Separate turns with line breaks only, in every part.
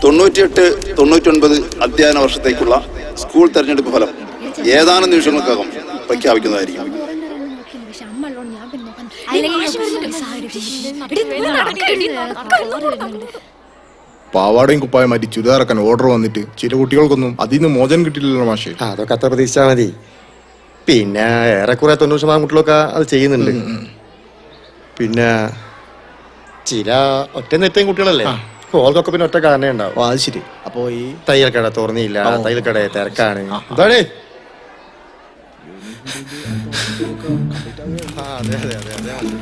തൊണ്ണൂറ്റി അധ്യയന വർഷത്തേക്കുള്ള സ്കൂൾ തെരഞ്ഞെടുപ്പ് ഫലം ഏതാനും നിമിഷങ്ങൾക്കകം പ്രഖ്യാപിക്കുന്നതായിരിക്കും.
പാവാടയും കുപ്പായം മാറ്റി ചുരിദാറക്കാൻ ഓർഡർ വന്നിട്ട് ചില കുട്ടികൾക്കൊന്നും അതിൽ നിന്ന് മോചനം കിട്ടില്ലല്ലോ മാഷേ.
അതൊക്കെ അത്ര പ്രതീക്ഷിച്ചാൽ മതി. പിന്നെ ഏറെക്കുറെ 90% കുട്ടികളൊക്കെ അത് ചെയ്യുന്നുണ്ട്. പിന്നെ ചില ഒറ്റ നെറ്റയും കുട്ടികളല്ലേ, ഓൾക്കൊക്കെ പിന്നെ ഒറ്റ കാരണേ ഉണ്ടാവും.
അത് ശരി. അപ്പൊ ഈ
തയ്യൽക്കട തുറന്നില്ല, തയ്യൽക്കട തിരക്കാണ്. അതെ അതെ അതെ അതെ അതെ.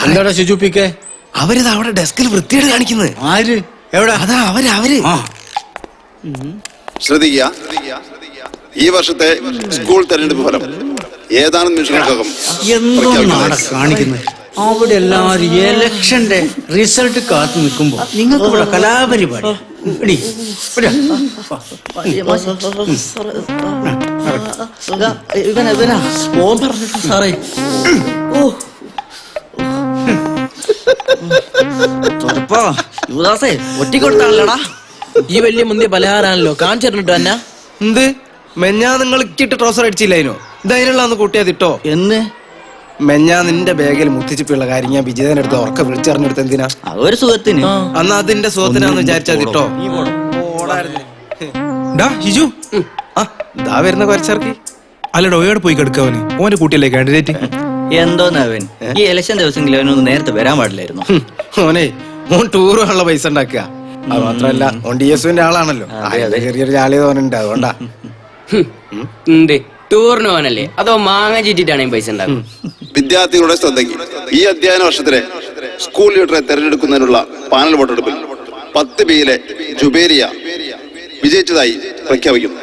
എന്താടാ ശുചിപ്പിക്കെ?
അവരിത് അവിടെ ഡെസ്കിൽ വൃത്തിയോട് കാണിക്കുന്നത്.
ആര്? എവിടെ?
അതാ അവര്.
ശ്രദ്ധിക്കുക, ഈ വർഷത്തെ സ്കൂൾ തെരഞ്ഞെടുപ്പ് ഫലം ഏതാനും നിമിഷങ്ങൾക്കകം
എന്താണ് കാണിക്കുന്നത്? അവിടെ എല്ലാവരും ഇലക്ഷന്റെ റിസൾട്ട് കാത്തു നിൽക്കുമ്പോ നിങ്ങൾക്ക് ഇവിടെ കലാപരിപാടി. എടി, ഇവിടെ.
ഇവനാ ഓൻ പറഞ്ഞിട്ട് സാറേ. ഓ യുവദാസേ ഒറ്റക്കൊടുത്താണല്ലോടാ.
ഈ വലിയ മുന്തിയ പലഹാരാണല്ലോ കാണിച്ചിട്ടുണ്ട് തന്നെ.
എന്ത് മെഞ്ഞാ നിങ്ങൾ ഇട്ട് ട്രൗസർ അടിച്ചില്ലായിനോ? ഇതതിനുള്ള കൂട്ടിയാ തിട്ടോ
എന്ന്
മെഞ്ഞാ നിന്റെ ബാഗിൽ മുത്തിച്ചിട്ടുള്ള കാര്യം ഞാൻ വിജയനെടുത്ത് ഉറക്കെ വിളിച്ചറിഞ്ഞെടുത്ത് എന്തിനാ?
ഒരു സുഖത്തിന്.
അന്ന് അതിന്റെ സുഖത്തിനാന്ന് വിചാരിച്ചാ തിട്ടോ.
ഷിജു
ഇതാ വരുന്ന കുറച്ചിറക്കി.
അല്ലടോ എവിടെ പോയി കിടക്കാവന്? ഓന്റെ കൂട്ടിയല്ലേ കാൻഡിഡേറ്റ്?
എന്തോന്നവൻ ഈ ഇലക്ഷൻ ദിവസമെങ്കിലും അവനൊന്ന് നേരത്തെ വരാൻ പാടില്ലായിരുന്നു.
ഓനെ ഓൻ ടൂർ പോകാനുള്ള പൈസ ഉണ്ടാക്കുക. അത് മാത്രല്ല ഓൻ DSUവിന്റെ ആളാണല്ലോ. ചെറിയൊരു ജാളിയത് ഓനുണ്ട്, അതുകൊണ്ടാ.
ടൂറിന് പോകാനല്ലേ അതോ മാങ്ങ ചീറ്റിട്ടാണ് പൈസ ഉണ്ടാകും?
വിദ്യാർത്ഥികളുടെ ശ്രദ്ധയ്ക്ക് ഈ അധ്യയന വർഷത്തിലെ സ്കൂൾ ലീഡറെ തെരഞ്ഞെടുക്കുന്നതിനുള്ള പാനൽ വോട്ടെടുപ്പിൽ 10Bയിലെ ജുബേരിയ വിജയിച്ചതായി പ്രഖ്യാപിക്കുന്നു.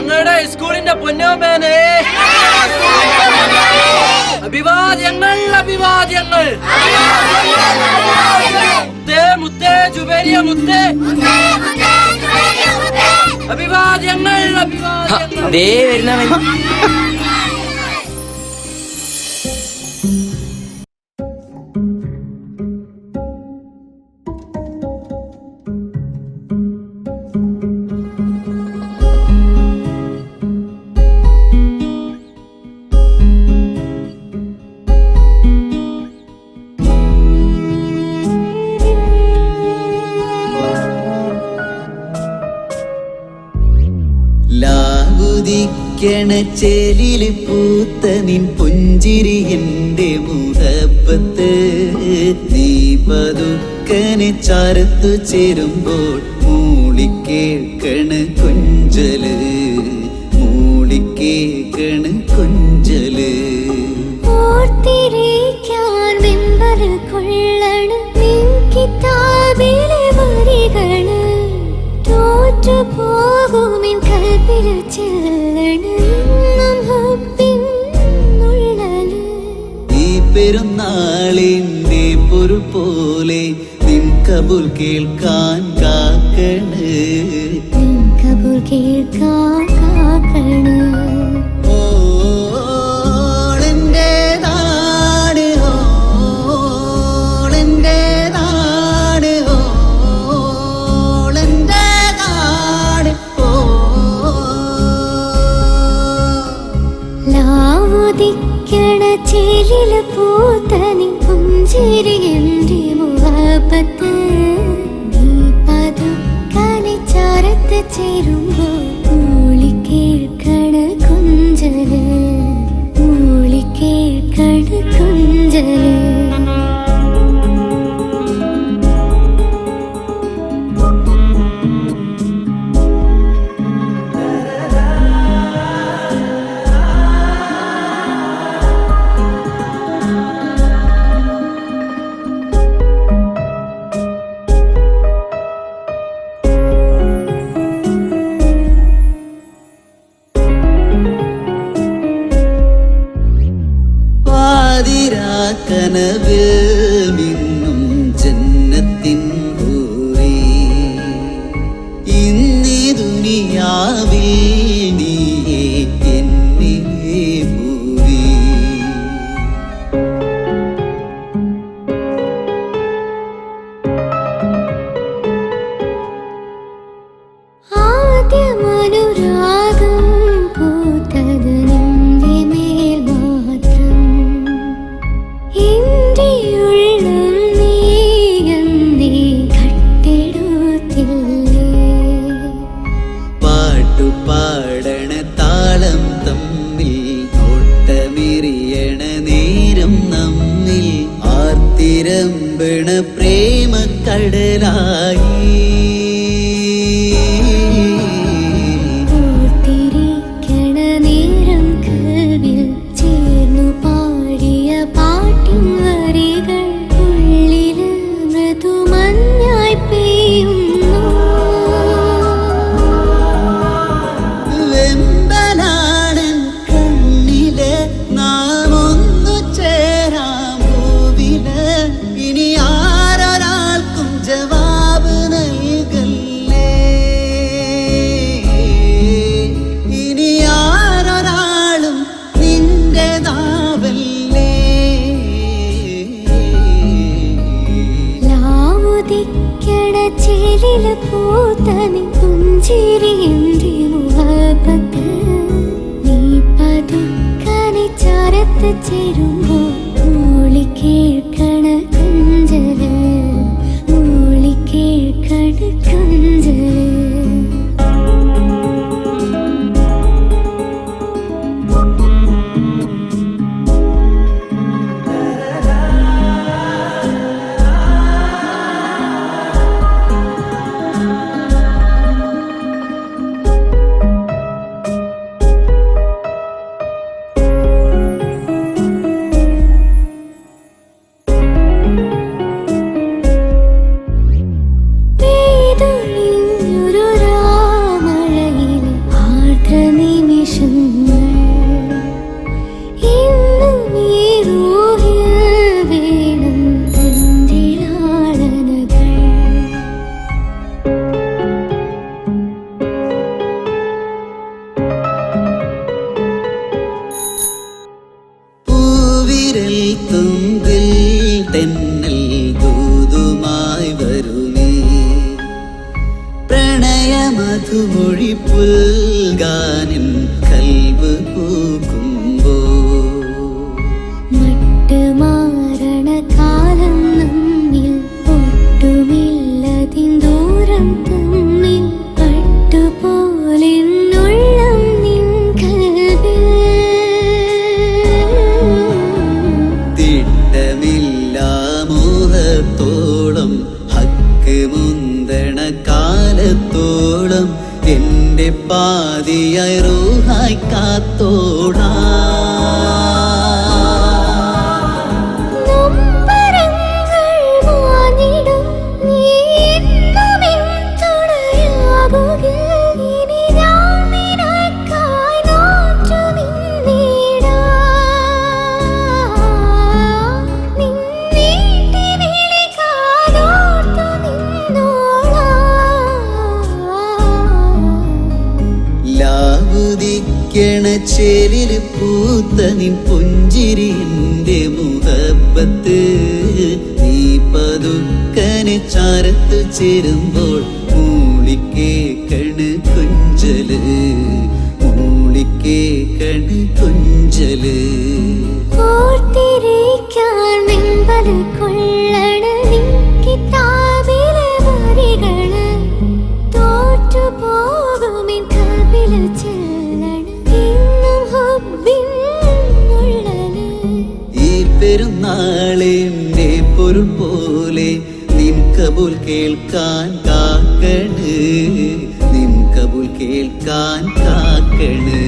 ഞങ്ങളുടെ സ്കൂളിന്റെ പൊന്നോമേനെ അഭിവാദ്യങ്ങൾ അഭിവാദ്യങ്ങൾ. മുത്തേ മുത്തേ ജുബേരിയ മുത്തേ അഭിവാദ്യങ്ങൾ അഭിവാദ്യങ്ങൾ.
ദേ വരുന്നവൻ.
ചേലിൽ പൂത്ത നിൻ പുഞ്ചിരി എന്റെ മുഹബത്ത്. നീ പതുക്കനെ ചാരത്തു ചേരുമ്പോൾ മൂളിക്കേൾക്കണ കൊഞ്ചല്, മൂളിക്കേൾക്കണ കൊഞ്ചല്.
ഓർത്തിരിക്കാൻ വെമ്പൽ കൊള്ളണം നിൻ കിതാബിലെ വരികള്. തോറ്റു പോകുമിൻ കൽപ്പിൽ ചെല്ലണം ഹബ്ബിനുള്ളല്.
ഈ പെരുന്നാളിന്റെ പൊരു പോലെ നിൻ കബൂൽ കേൾക്കാൻ കാക്കണ്,
നിൻ കബൂൽ കേൾക്കാൻ കാക്കണ്. ചേലിൽ പൂത്ത നിൻ പുഞ്ചിരി എന്റെ മുഹബത്ത്. നീ പതുക്കനെ ചാരത്ത് ചേരുമ്പോൾ മൂളിക്കേൾക്കണ കൊഞ്ചല്, മൂളിക്കേൾക്കണ കൊഞ്ചല്.
കനവിൽ മിന്നും ജന്നത്തിൻ ഹൂറി. ഇന്നീ ദുനിയാവിൽ നീയേ എന്നെ ഭൂരി.
ആദ്യമനുരാഗം പൂത്തത് നിന്റെ മേൽ മാത്രം. എന്റെ ഉള്ളം നീ കട്ടെടുത്തില്ലേ.
പാട്ടുപാടണ താളം തമ്മിൽ ഓട്ടമെറിയണ നേരം നമ്മിൽ ആർത്തിരമ്പണ പ്രേമക്കടലായി.
വരികൾ ഉള്ളിൽ മൃദുമഞ്ഞായി പെയ്യുന്നു. പൂത്തനി പുഞ്ചിരിയെന്റെ മുഹബത്ത് നീ പതുക്കനെ ചാരത്ത് ചേരുമ്പോൾ മൂളി കേൾക്കണ കുഞ്ചല് മൂളി കേൾക്കണ കുഞ്ചല്
തുമ്പിൽ തെന്നൽ ദൂതുമായി വരുമേ പ്രണയമധുമൊഴി പുൽകാനിൻ കൽവ് പൂക്കുമ്പോ
മട്ടുമാറണ കാലം നമ്മിൽ ഒട്ടുമില്ലതിൻ ദൂരം തമ്മിൽ പട്ടുപോലെന്നുള്ളം നിൻ കൽവിൽ
മോഹത്തോളം ഹക്ക് മുന്തണ കാലത്തോളം എന്റെ പാതിയായി റൂഹായി കാത്തോടാ ചേലിൽ പൂത്ത നിൻ പുഞ്ചിരിന്റെ മുഹബത്ത് നീ പതുക്കനെ ചാരത്ത് ചേരുമ്പോൾ മൂളിക്കേക്കണ് കുഞ്ചല് മൂളിക്കേക്കണ് കുഞ്ചല്
ഓർത്തിരിക്കാൻ വെമ്പൽ കൊള്ളണ നിൻ കിതാബിലെ വരികള് തോറ്റുപോകുമെൻ കൽവില്
പെരുന്നാളിന്റെ പൊരുൾ പോലെ നിൻ കബൂൽ കേൾക്കാൻ കാക്കണ് നിൻ കബൂൽ കേൾക്കാൻ കാക്കണ്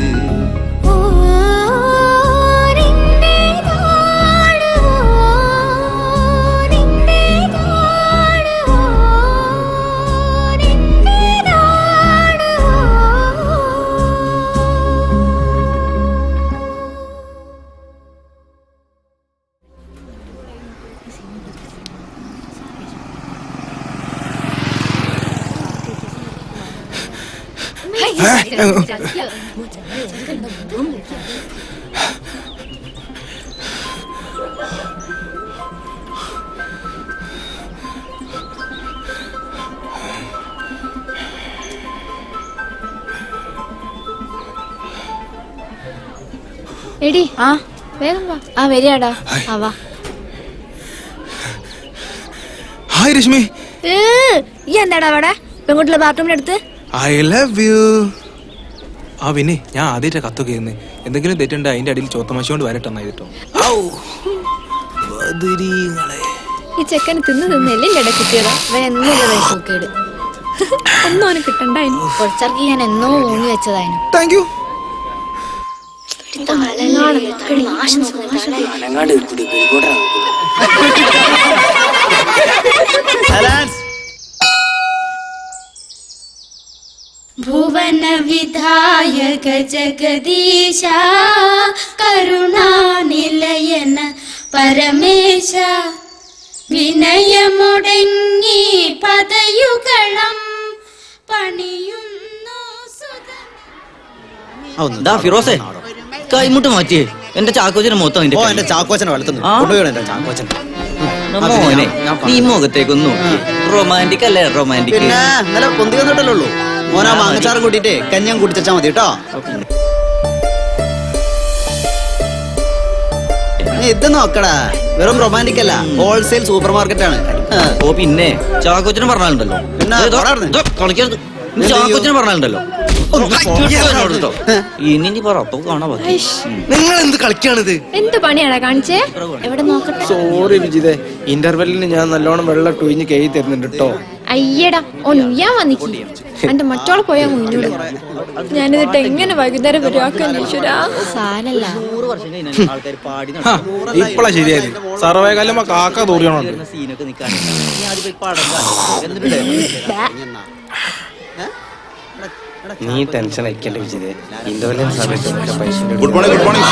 എടി വേഗം വാ വരികടാ വാ
ഹായ് രശ്മി
ഈ എന്താടാ അവിടെ പെൺകുട്ടിയുടെ ബാത്റൂമിനടുത്ത്
ഐ ലവ് യു. ആ പിന്നെ ഞാൻ ആദ്യമായിട്ടാ കത്തൊക്കെ ചെയ്യുന്നത്. എന്തെങ്കിലും തെറ്റുണ്ട് അതിന്റെ അടിയിൽ ചോത്തമാശ കൊണ്ട് വരട്ടെന്നാ കേട്ടോ.
ഈ ചെക്കന് തിന്ന് എല്ലിന്റെ കിട്ടിയതാ എന്നൂക്കേട് ഒന്നും അവന് കിട്ടണ്ടായിരുന്നു. കുറച്ചർക്ക് ഞാൻ എന്നോ ഊങ്ങി വെച്ചതായിരുന്നു.
Thank you.
ഭുവന വിധായക ജഗദീശ കരുണാനിലയന പരമേശ വിനയമുടങ്ങി പദയുഗളം പണിയുന്നു
ഫിറോസേ കൈമുട്ട് മാറ്റിയേ എന്റെ ചാക്കോച്ചനെ മൊത്തം
എന്റെ ചാക്കോച്ചനെ വളർത്തുന്നു. ചാക്കോച്ചൻ
മോനെ നീ മുഖത്തേക്കൊന്ന് നോക്കി റൊമാൻറ്റിക് അല്ലേ റൊമാൻറ്റിക്?
പിന്നെ ഇന്നലെ പൊന്തി വന്നിട്ടല്ലേ ഉള്ളൂ. മോനാ മാങ്ങച്ചാറും കൂട്ടിട്ട് കഞ്ഞം കുടിച്ചാ മതി കേട്ടോ. ഇത് നോക്കടാ, വെറും റൊമാൻറ്റിക് അല്ല, ഹോൾസെയിൽ സൂപ്പർ മാർക്കറ്റ് ആണ്.
ഓ പിന്നെ ചാക്കോച്ചന് പറഞ്ഞാലുണ്ടല്ലോ, കളിക്കരുത്. ചാക്കോച്ചന് പറഞ്ഞാലുണ്ടല്ലോ ഇനി പറ അപ്പൊ കാണാൻ പറ്റും.
നിങ്ങൾ എന്ത് കളിക്കാണിത്?
എന്ത് പണിയാടാ കാണിച്ചേ? എവിടെ നോക്കട്ടെ.
സോറി വിജിതേ, ഇന്റർവെല്ലിന് ഞാൻ നല്ലോണം വെള്ളം ടൊയിഞ്ഞ് കൈ തരുന്നുണ്ട് കേട്ടോ.
അയ്യടാ ഒന്നുയ്യാൻ വന്നിക്ക്. എന്റെ മറ്റോളെ പോയാ മുന്നോട് ഞാനിതിട്ട് എങ്ങനെ വൈകുന്നേരം വരുവാക്കാൻ ഈശ്വരാ. സാരല്ല,
ആൾക്കാർ പാടി
ഇപ്പളാ ശരിയായത്. സർവേകാലം കാക്ക തോറിയാണോ
സീനൊക്കെ നിൽക്കാൻ എന്നിട്ട്
നീ ടെൻഷൻ അയക്കണ്ട വിജിതേ. ഇന്റർവെല്ലിന് സമയത്ത് പൈസ
ഗുഡ് മോർണിംഗ്, ഗുഡ് മോർണിംഗ്.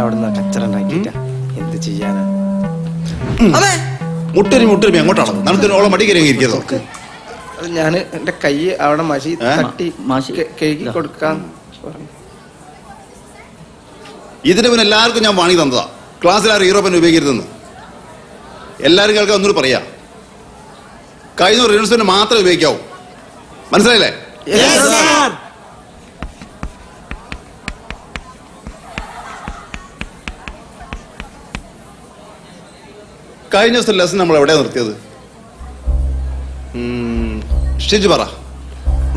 അവിടുന്ന് കച്ചറ ഉണ്ടാക്കിട്ട എന്ത് ചെയ്യാനാ?
മുട്ടൊരു എങ്ങോട്ടാണ് നമുക്ക് ഓളം മടി കയറി ഇരിക്കുന്നോ?
അത് ഞാന് എന്റെ കൈ അവിടെ മഷി തട്ടി കഴുകി കൊടുക്കാൻ പറഞ്ഞു.
ഇതിന് പിന്നെ എല്ലാവർക്കും ഞാൻ വാങ്ങി തന്നതാ, ക്ലാസ്സിൽ ആ ഹീറോ പെൻ ഉപയോഗിക്കരുതെന്ന്. എല്ലാവരും കേൾക്കാൻ ഒന്നുകൂടി പറയാ, കഴിഞ്ഞ റിനോസിന് മാത്രമേ ഉപയോഗിക്കാവൂ. മനസ്സിലായില്ലേ? കഴിഞ്ഞ ദിവസത്തെ ലെസൺ നമ്മൾ എവിടെയാ നിർത്തിയത്? ഷിജു പറ.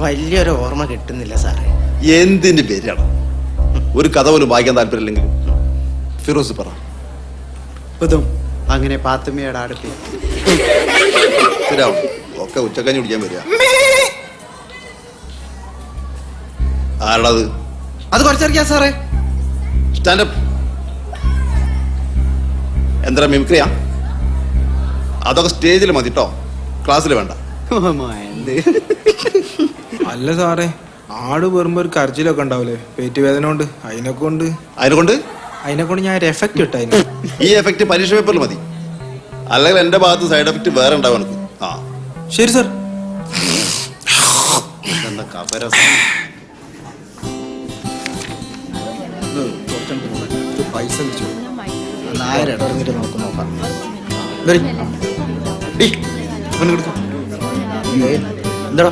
വലിയൊരു ഓർമ്മ കിട്ടുന്നില്ല സാറേ.
എന്തിന്റെ പേരാണ്? ഒരു കഥ പോലും വായിക്കാൻ താല്പര്യമില്ലെങ്കിൽ ഫിറോസ് പറ.
അങ്ങനെ പാത്തുമ്മയുടെ അടുത്ത്
ശരിയാവും. ഒക്കെ ഉച്ചക്കഞ്ഞി കുടിക്കാൻ വരിക. ആരുടേത്?
അത് കുറച്ചറിയാ സാറേ.
സ്റ്റാൻഡപ്പ്. എന്താ മിമിക്രിയാ? അതൊക്കെ സ്റ്റേജിൽ മതി കേട്ടോ, ക്ലാസ്സിൽ വേണ്ട.
അല്ല സാറേ, ആട് വെറുമ്പോ ഒരു കരച്ചിലൊക്കെ ഉണ്ടാവില്ലേ പേറ്റ് വേദന കൊണ്ട്? അതിനെ കൊണ്ട് ഞാൻ ഒരു എഫക്റ്റ് ഇട്ടു.
ഈ എഫക്റ്റ് പരീക്ഷ പേപ്പറിൽ മതി, അല്ലെങ്കിൽ എന്റെ ഭാഗത്ത് സൈഡ് എഫക്റ്റ് വേറെ ഉണ്ടാവും എനിക്ക്. ആ
ശരി സാർ.
എന്താ കപരസം?
പൈസ നോക്കാം.
എന്താടാ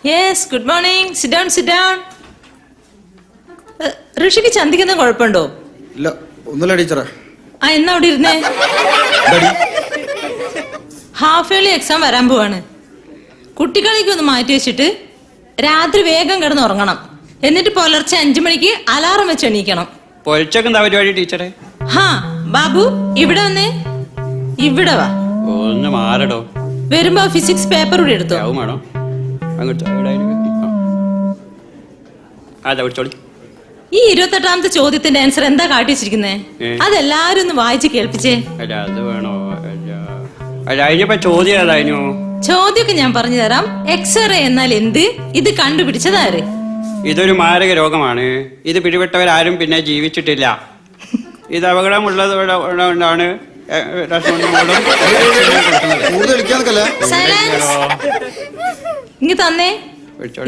yes, good morning. Sit down, sit down. ഋഷിക്ക് ചന്തിക്കുന്ന കുഴപ്പമുണ്ടോ?
ഇല്ല, ഒന്നുമില്ല ടീച്ചറെ.
ആ എന്നാ അവിടെ ഇരുന്നേ. ഹാഫ് ഇയർലി എക്സാം വരാൻ പോവാണ്. കുട്ടികളേക്ക് ഒന്ന് മാറ്റി വെച്ചിട്ട് രാത്രി വേഗം കിടന്ന് ഉറങ്ങണം. എന്നിട്ട് പുലർച്ചെ 5 മണിക്ക് അലാറം വെച്ച് എണീക്കണം.
പൊളിച്ചൊക്കെ എന്താ പരിപാടി ടീച്ചറെ?
ഹാ ബാബു, ഇവിടെ വന്നേ. ഇവിടെ വാ.
ഒന്ന് മാറടോ.
വരുമ്പോ ഫിസിക്സ് പേപ്പർ കൂടി എടുത്തോ.
വേണോ? അങ്ങോട്ട്
ഈ 28ാമത്തെ ചോദ്യത്തിന്റെ ആൻസർ എന്താ കാട്ടി വെച്ചിരിക്കുന്നേ? അതെല്ലാരും ഒന്ന് വായിച്ച് കേൾപ്പിച്ചേ.
അത് വേണോ? അതിനിപ്പോ ചോദ്യം ഏതായിരുന്നു?
ചോദ്യമൊക്കെ ഞാൻ പറഞ്ഞു തരാം. എക്സ്റേ എന്നാൽ എന്ത്? ഇത് കണ്ടുപിടിച്ചതാര്?
ഇതൊരു മാരക രോഗമാണ്. ഇത് പിടിപെട്ടവരാരും പിന്നെ ജീവിച്ചിട്ടില്ല. ഇത് അപകടമുള്ളതുകൊണ്ടാണ്
ഇങ്ങ് തന്നേ.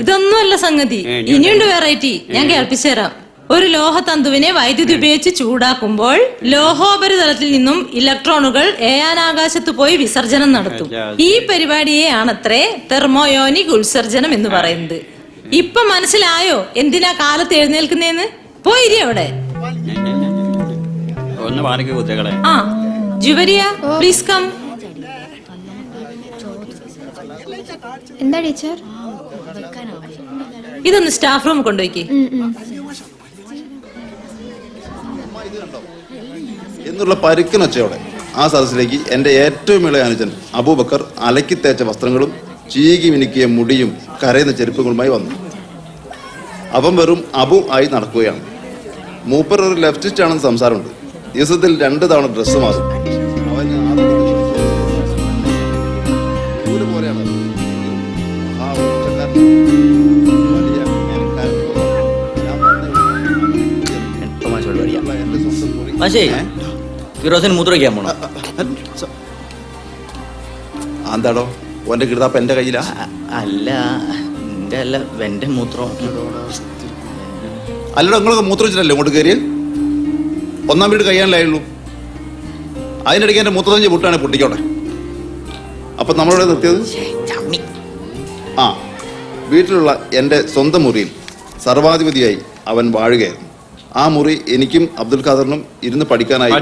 ഇതൊന്നുമല്ല സംഗതി, ഇനിയുണ്ട് വെറൈറ്റി. ഞാൻ കേൾപ്പിച്ചു തരാം. ഒരു ലോഹതന്തുവിനെ വൈദ്യുതി ഉപയോഗിച്ച് ചൂടാക്കുമ്പോൾ ലോഹോപരിതലത്തിൽ നിന്നും ഇലക്ട്രോണുകൾ ഏയാനാകാശത്ത് പോയി വിസർജനം നടത്തും. ഈ പരിപാടിയെ ആണത്രേ തെർമോയോനിക് ഉത്സർജനം എന്ന് പറയുന്നത്. ഇപ്പൊ മനസ്സിലായോ എന്തിനാ കാലത്ത് എഴുന്നേൽക്കുന്നേന്ന്? പോയിരി അവിടെ. ആ ജുവരിയ, പ്ലീസ് കം.
എന്താ ടീച്ചർ?
ഇതൊന്ന് സ്റ്റാഫ് റൂം കൊണ്ടുപോയിക്കേ.
എന്നുള്ള പരുക്കനൊച്ചയോടെ ആ സദസ്സിലേക്ക് എന്റെ ഏറ്റവും ഇളയ അനുജൻ അബൂബക്കർ അലക്കി തേച്ച വസ്ത്രങ്ങളും ചീകി മിനുക്കിയ മുടിയും കരയുന്ന ചെരുപ്പുകളുമായി വന്നു. അവൻ വെറും അബു ആയി നടക്കുകയാണ്. മൂപ്പർ ഒരു ലെഫ്റ്റിസ്റ്റ് ആണെന്ന് സംസാരമുണ്ട്. ദിവസത്തിൽ 2 തവണ ഡ്രസ്സ് മാറും. അവൻ പോലെയാണ് ആ ഉച്ചക്കാരൻ. എന്റെ സ്വന്തം മുറി
പക്ഷേ ഫിറോസിന് മൂത്രമൊഴിക്കാൻ പോണം.
എന്താടോ ഓന്റെ കിടതാപ്പ എന്റെ കയ്യിലാ?
അല്ല എന്റെ അല്ല എന്റെ മൂത്രം.
അല്ലടോ നിങ്ങളൊക്കെ മൂത്രം വെച്ചിട്ടല്ലേ ഇങ്ങോട്ട് കയറിയ? ഒന്നാം വീട് കഴിയാനല്ലായുള്ളൂ. അതിനിടയ്ക്ക് എന്റെ മൂത്രത്തഞ്ച് പൊട്ടാണ് പൊട്ടിക്കോട്ടെ. അപ്പൊ നമ്മളിവിടെ നിർത്തിയത് ആ വീട്ടിലുള്ള എൻ്റെ സ്വന്തം മുറിയിൽ സർവാധിപതിയായി അവൻ വാഴുകയായിരുന്നു. ആ മുറി എനിക്കും അബ്ദുൽ ഖാദറിനും ഇരുന്ന് പഠിക്കാനായി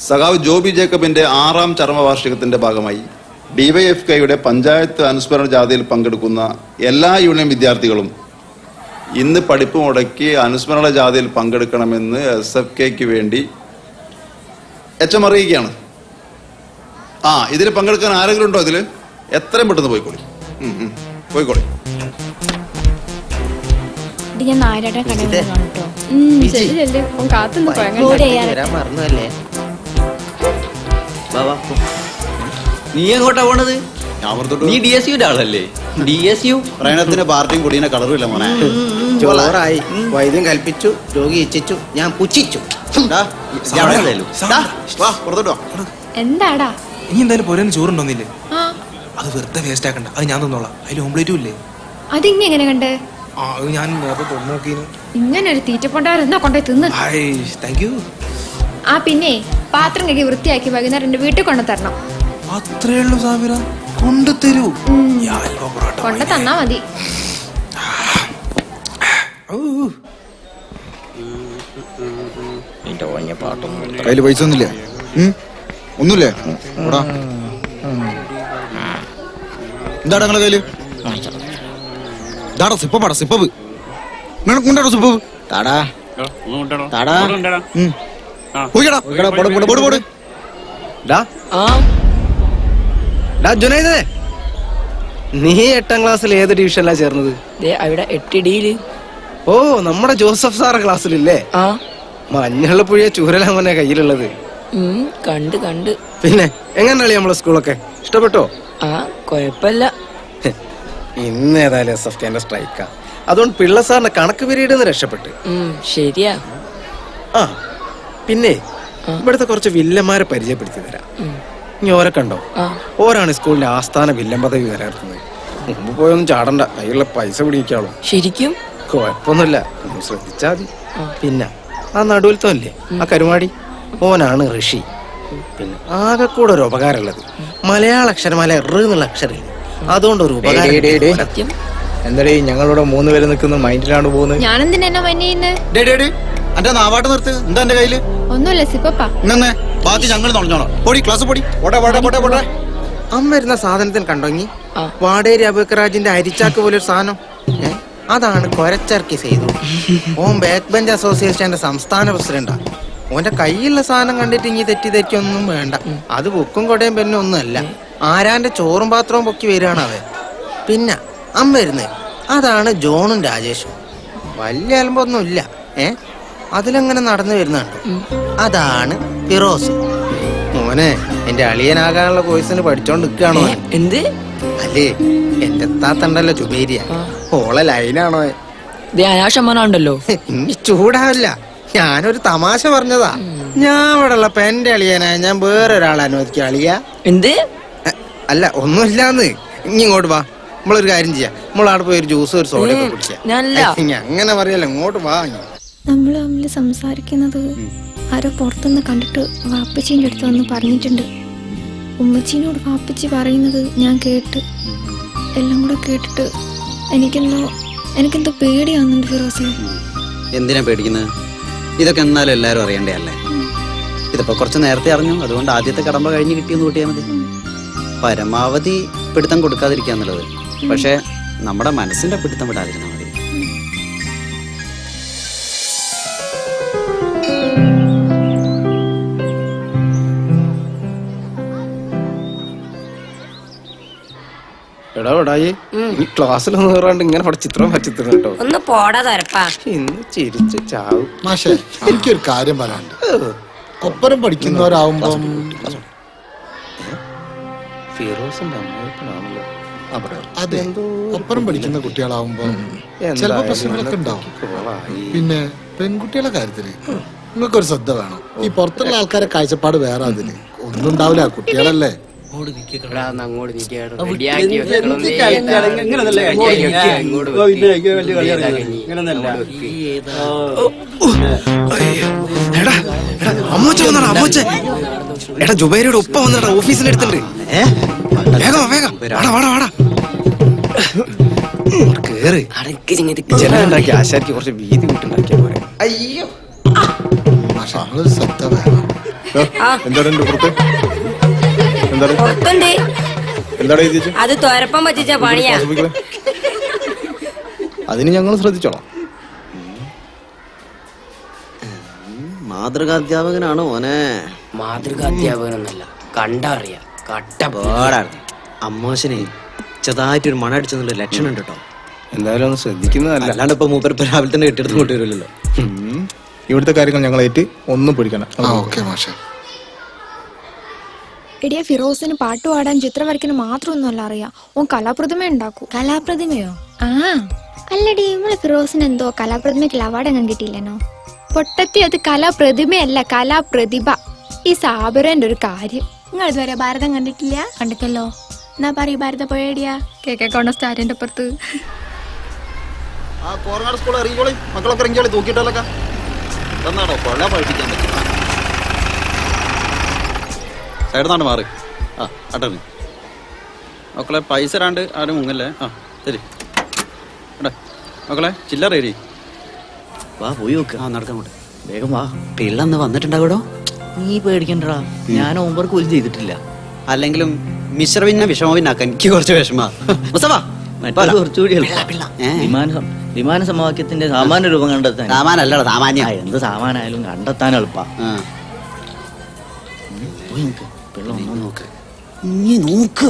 സഖാവ് ജോബി ജേക്കബിന്റെ 6ാം ചരമവാർഷികത്തിന്റെ ഭാഗമായി ഡിവൈഎഫ്കെയുടെ പഞ്ചായത്ത് അനുസ്മരണ ജാഥയിൽ പങ്കെടുക്കുന്ന എല്ലാ യൂണിയൻ വിദ്യാർത്ഥികളും ഇന്ന് പഠിപ്പ് മുടക്കി അനുസ്മരണ ജാഥയിൽ പങ്കെടുക്കണമെന്ന് SFKക്ക് വേണ്ടി HM അറിയിക്കുകയാണ്. ഇതിൽ പങ്കെടുക്കാൻ ആരെങ്കിലും ഉണ്ടോ? ഇതിൽ എത്രയും പെട്ടെന്ന് പോയിക്കോളി, പോയിക്കോളി.
ഞാൻ നായരുടെ കടയിൽ
മറന്നല്ലേ? നീ എങ്ങോട്ടാ പോണത്? നീ DSUന്റെ ആളല്ലേ? DSU
പ്രേണത്തിന് പാർട്ടിയും കുടീനെ കളറുമില്ല മോനെ.
ചോറായി, വൈദ്യം കൽപ്പിച്ചു, രോഗി ഇച്ഛിച്ചു, ഞാൻ പുച്ഛിച്ചു.
എന്താടാ
ഇനി എന്തായാലും പോരെന്ന് ചോറുണ്ടോന്നില്ലേ? അത് വെറുതെ വേസ്റ്റ് ആക്കണ്ട, അത് ഞാൻ തന്നോളാം. അതിൽ ഓംപ്ലേറ്റും ഇല്ലേ?
അതിങ്ങനെ എങ്ങനെ കണ്ട്?
അത് ഞാൻ നോക്കി.
ഇങ്ങനെ ഒരു തീറ്റപ്പൊണ്ടാരെന്നാ കൊണ്ടേ തിന്ന്.
Thank you.
പിന്നെ പാത്രം കഴുകി വൃത്തിയാക്കി വൈകുന്നേരം എന്റെ വീട്ടിൽ കൊണ്ടു തരണം.
അത്രേ ഉള്ളൂ സാബിറ, കൊണ്ടുതരൂ.
കൊണ്ടു തന്നാ മതി.
കയ്യില് പൈസ ഒന്നുമില്ലേ? ഒന്നുമില്ലേ? എന്താടാ നിങ്ങളെ കയ്യില്? ഇതാടാ സിപ്പപ്പാടാ, സിപ്പവ്. നിനക്കുണ്ടാടോ സിപ്പവ്? താടാ താടാ പോയിക്കടാ, പോട് പോട്.
ജുനൈദേ, നീ 8ാം ക്ലാസ്സിൽ ഏത് ഡിവിഷനിലാ ചേർന്നത്?
അവിടെ 8D.
ഓ, നമ്മുടെ ജോസഫ് സാറെ ക്ലാസ്സിലില്ലേ? മഞ്ഞളുപുഴ ചൂരലാമനെ കയ്യിലുള്ളത്.
കണ്ട്
പിന്നെ എങ്ങനെയാളി നമ്മളെ സ്കൂളൊക്കെ ഇഷ്ടപ്പെട്ടോ?
കൊഴപ്പല്ല.
ഇന്ന് ഏതായാലും SFKന്റെ സ്ട്രൈക്കാ, അതുകൊണ്ട് പിള്ള സാറിന്റെ കണക്ക് പീരീഡ് രക്ഷപ്പെട്ട്.
ശരിയാ.
പിന്നെ ഇവിടുത്തെ കുറച്ച് വില്ലന്മാരെ പരിചയപ്പെടുത്തി തരാം. ഇനി ഓരെ കണ്ടോ? ഓരാണ് സ്കൂളിന്റെ ആസ്ഥാന വില്ലൻ പദവി നിലനിർത്തുന്നത്. മുമ്പ് പോയൊന്നും ചാടണ്ട, കയ്യിലുള്ള പൈസ പിടിക്കാളൂ.
ശരിക്കും
കുഴപ്പമൊന്നുമില്ല, ശ്രദ്ധിച്ചാ മതി. പിന്നെ ആ നടുവിലത്തല്ലേ ആ കരുമാടി, ഓനാണ് ഋഷി. പിന്നെ ആകെ കൂടെ ഒരു ഉപകാരമുള്ളത് മലയാള അക്ഷരമാല എന്നുള്ള അക്ഷരമില്ല, അതുകൊണ്ട് ഒരു ഉപകാരം.
എന്താടേ ഞങ്ങളിവിടെ 3 പേര് നിൽക്കുന്ന മൈൻഡിലാണ് പോകുന്നത്?
ഞാനെന്തിനാ എന്നെ മൈൻഡ് ചെയ്യുന്നത്?
എന്റെ നാവാട്ട് നിർത്ത്. എന്താ എന്റെ കയ്യില്?
ഒന്നുമില്ല സിപ്പപ്പാ.
ഇന്നെ ബാക്കി ഞങ്ങൾ തുറഞ്ഞോളാം. പൊടി ക്ലാസ് പൊടി.
അമ്മ വരുന്ന സാധനത്തിന് കണ്ടോങ്ങി വാടേരി അബക്കറാജിന്റെ അരിച്ചാക്ക് പോലൊരു സാധനം, അതാണ് കൊരച്ചർക്കി ചെയ്തു. ഓൻ ബാക്ക് ബെഞ്ച് അസോസിയേഷന്റെ സംസ്ഥാന പ്രസിഡന്റാ. ഓന്റെ കയ്യിലുള്ള സാധനം കണ്ടിട്ട് ഇനി തെറ്റിയൊന്നും വേണ്ട. അത് ബുക്കും കൊടയും പെന്നും ഒന്നുമല്ല, ആരാന്റെ ചോറും പാത്രവും പൊക്കി വരികയാണ് അവൻ. പിന്നെ അമ്മ വരുന്നേ അതാണ് ജോണും രാജേഷും. വലിയ അലമ്പൊന്നുമില്ല, അതിലങ്ങനെ നടന്നു വരുന്നുണ്ട്. അതാണ് ഫിറോസ്. മോനെ എന്റെ അളിയനാകാനുള്ള കോഴ്സിന് പഠിച്ചോണ്ട് നിൽക്കുകയാണോ?
എന്ത്?
അല്ലേ, എന്റെ താത്തണ്ടല്ലോ ജുബേരിയ, ഓളെ ലൈനാണോ?
അനാശമാനുണ്ടല്ലോ.
ചൂടാവില്ല, ഞാനൊരു തമാശ പറഞ്ഞതാ. ഞാൻ ഇവിടെ ഉള്ളപ്പോ എന്റെ അളിയനായ ഞാൻ വേറൊരാളെ അനുവദിക്കുക അളിയ?
എന്ത്?
അല്ല ഒന്നുമില്ലാന്ന്. ഇങ്ങോട്ട് വാ, നമ്മളൊരു കാര്യം ചെയ്യാം, നമ്മളവിടെ പോയി ഒരു ജ്യൂസ് ഒരു സോഡയൊക്കെ കുടിച്ചാ. അങ്ങനെ പറയല്ലോ, ഇങ്ങോട്ട് വാ.
നമ്മൾ തമ്മിൽ സംസാരിക്കുന്നത് ആരോ പുറത്തുനിന്ന് കണ്ടിട്ട് വാപ്പച്ചീൻ്റെ അടുത്ത് വന്ന് പറഞ്ഞിട്ടുണ്ട്. ഉമ്മച്ചീനോട് വാപ്പച്ചി പറയുന്നത് ഞാൻ കേട്ട്, എല്ലാം കൂടെ കേട്ടിട്ട് എനിക്കെന്തോ പേടിയാവുന്നുണ്ട് ഫിറോസെ.
എന്തിനാ പേടിക്കുന്നത്? ഇതൊക്കെ എന്നാലും എല്ലാരും അറിയണ്ടേ അല്ലേ? ഇതിപ്പോ കുറച്ച് നേരത്തെ അറിഞ്ഞു, അതുകൊണ്ട് ആദ്യത്തെ കടമ്പ കഴിഞ്ഞ് കിട്ടിയെന്ന് കൂട്ടിയാൽ മതി. പരമാവധി പിടുത്തം കൊടുക്കാതിരിക്കാന്നുള്ളത്, പക്ഷെ നമ്മുടെ മനസ്സിന്റെ പിടുത്തം വിടാതിരുന്നാൽ മതി.
എടായി ഈ ക്ലാസ്സിലൊന്നും കയറാണ്ട് ഇങ്ങനെ ചിത്രം വരച്ചിത്രം കേട്ടോ.
ഒന്ന് പോടാ തരപ്പാ.
ഇന്ന് ചിരിച്ച് ചാവും.
മാഷേ, എനിക്കൊരു കാര്യം പറയാനുണ്ട്. ഒപ്പരം പഠിക്കുന്നവരാവുമ്പം
ഫിറോസിന്റെ അമ്മയപ്പനാണല്ലോ.
അതെ, ഒപ്പരം പഠിക്കുന്ന കുട്ടികളാവുമ്പോ ചിലപ്പോ പ്രശ്നങ്ങളൊക്കെ ഉണ്ടാവും. പിന്നെ പെൺകുട്ടികളെ കാര്യത്തില് നിങ്ങൾക്കൊരു ശ്രദ്ധ വേണം. ഈ പുറത്തുള്ള ആൾക്കാരെ കാഴ്ചപ്പാട് വേറെ, അതില് ഒന്നും ഉണ്ടാവില്ല, കുട്ടികളല്ലേ.
എടാ ജുബൈരയുടെ ഉപ്പ വന്നിട്ടാ ഓഫീസിന്റെ അടുത്തുണ്ട്. വേഗം വേഗം വാടാ കേറ്. ജനലുണ്ടാക്കി ആശാരിക്ക് കുറച്ച് വീതി വിട്ടുണ്ടാക്കിയ പോലെ. അയ്യോ
ശ്രദ്ധ വേണം. എന്താണ്
അത് തോരപ്പം പറ്റിച്ച പണിയാ.
അതിന് ഞങ്ങൾ ശ്രദ്ധിച്ചോളാം.
മാതൃകാധ്യാപകനാണോ മോനെ?
മാതൃകാധ്യാപകനൊന്നല്ല, കണ്ടറിയാ
അമ്മാശനെ ചെറുതായിട്ടൊരു മണ അടിച്ചെന്നുള്ള ലക്ഷണം ഉണ്ട് കേട്ടോ.
എന്തായാലും ഒന്ന് ശ്രദ്ധിക്കുന്നതല്ല.
അല്ലാണ്ട് ഇപ്പൊ മൂപ്പർ രാവിലെ തന്നെ കെട്ടിടത്ത് കൊണ്ടുവരുമല്ലോ.
ഇവിടുത്തെ കാര്യങ്ങൾ ഞങ്ങളായിട്ട് ഒന്നും പിടിക്കണം.
എടിയ ഫിറോസിന് പാട്ട് പാടാൻ ചിത്രം വരയ്ക്കാനും മാത്രമൊന്നുമല്ല അറിയാം. ഓൻ കലാപ്രതിമ ഉണ്ടാക്കൂ. കലാപ്രതിമയോ? ആ അല്ലടി, നമ്മളെ ഫിറോസിന് എന്തോ കലാപ്രതിമയ്ക്കുള്ള അവാർഡ് അങ്ങനെ കിട്ടിയില്ലേനോ? പൊട്ടത്തി, അത് കലാപ്രതിമയല്ല, കലാപ്രതിഭ. ഈ സാബുരന്റെ ഒരു കാര്യം. നിങ്ങൾ ഇതുവരെ ഭാരതം കണ്ടിട്ടില്ല? കണ്ടിട്ടല്ലോ. എന്നാ പറയൂ, ഭാരത പോയടിയാ കേക്കോണ സ്റ്റാറിന്റെ അപ്പുറത്ത്.
മക്കളൊക്കെ ഇറങ്ങിയോളി, തൂക്കിയിട്ടല്ലൊക്കെ എന്നാണോ കൊള്ള പഠിപ്പിക്കാൻ പറ്റില്ല. സൈഡ്ന്നാണ് മാറി. ആ അട്ടന് മക്കളെ പൈസ രാണ്ട് ആരും മുങ്ങല്ലേ. ആ ശരി എടാ മക്കളെ ചില്ലറ ഏരി
വാ പോയി നോക്ക്. ആ നടക്കാൻ കൊണ്ട് വേഗം വാ. പിള്ളന്ന് വന്നിട്ടുണ്ടാകൂടോ. നീ പേടിക്കണ്ടടാ, ഞാൻ ഹോംവർക്ക് പോലും ചെയ്തിട്ടില്ല. അല്ലെങ്കിലും മിശ്രവിന്നെ വിഷമവിനാക്കാൻ എനിക്ക് കുറച്ച് വിഷമാ. കുറച്ചുകൂടി
വിമാന സമവാക്യത്തിന്റെ സാമാന്യ രൂപം കണ്ടെത്താൻ.
സാമാനല്ലടാ, സാമാന്യ.
എന്ത് സാമാനായാലും കണ്ടെത്താൻ എളുപ്പാ. പിള്ള ഒന്നും നോക്ക്.
നീ നോക്ക്.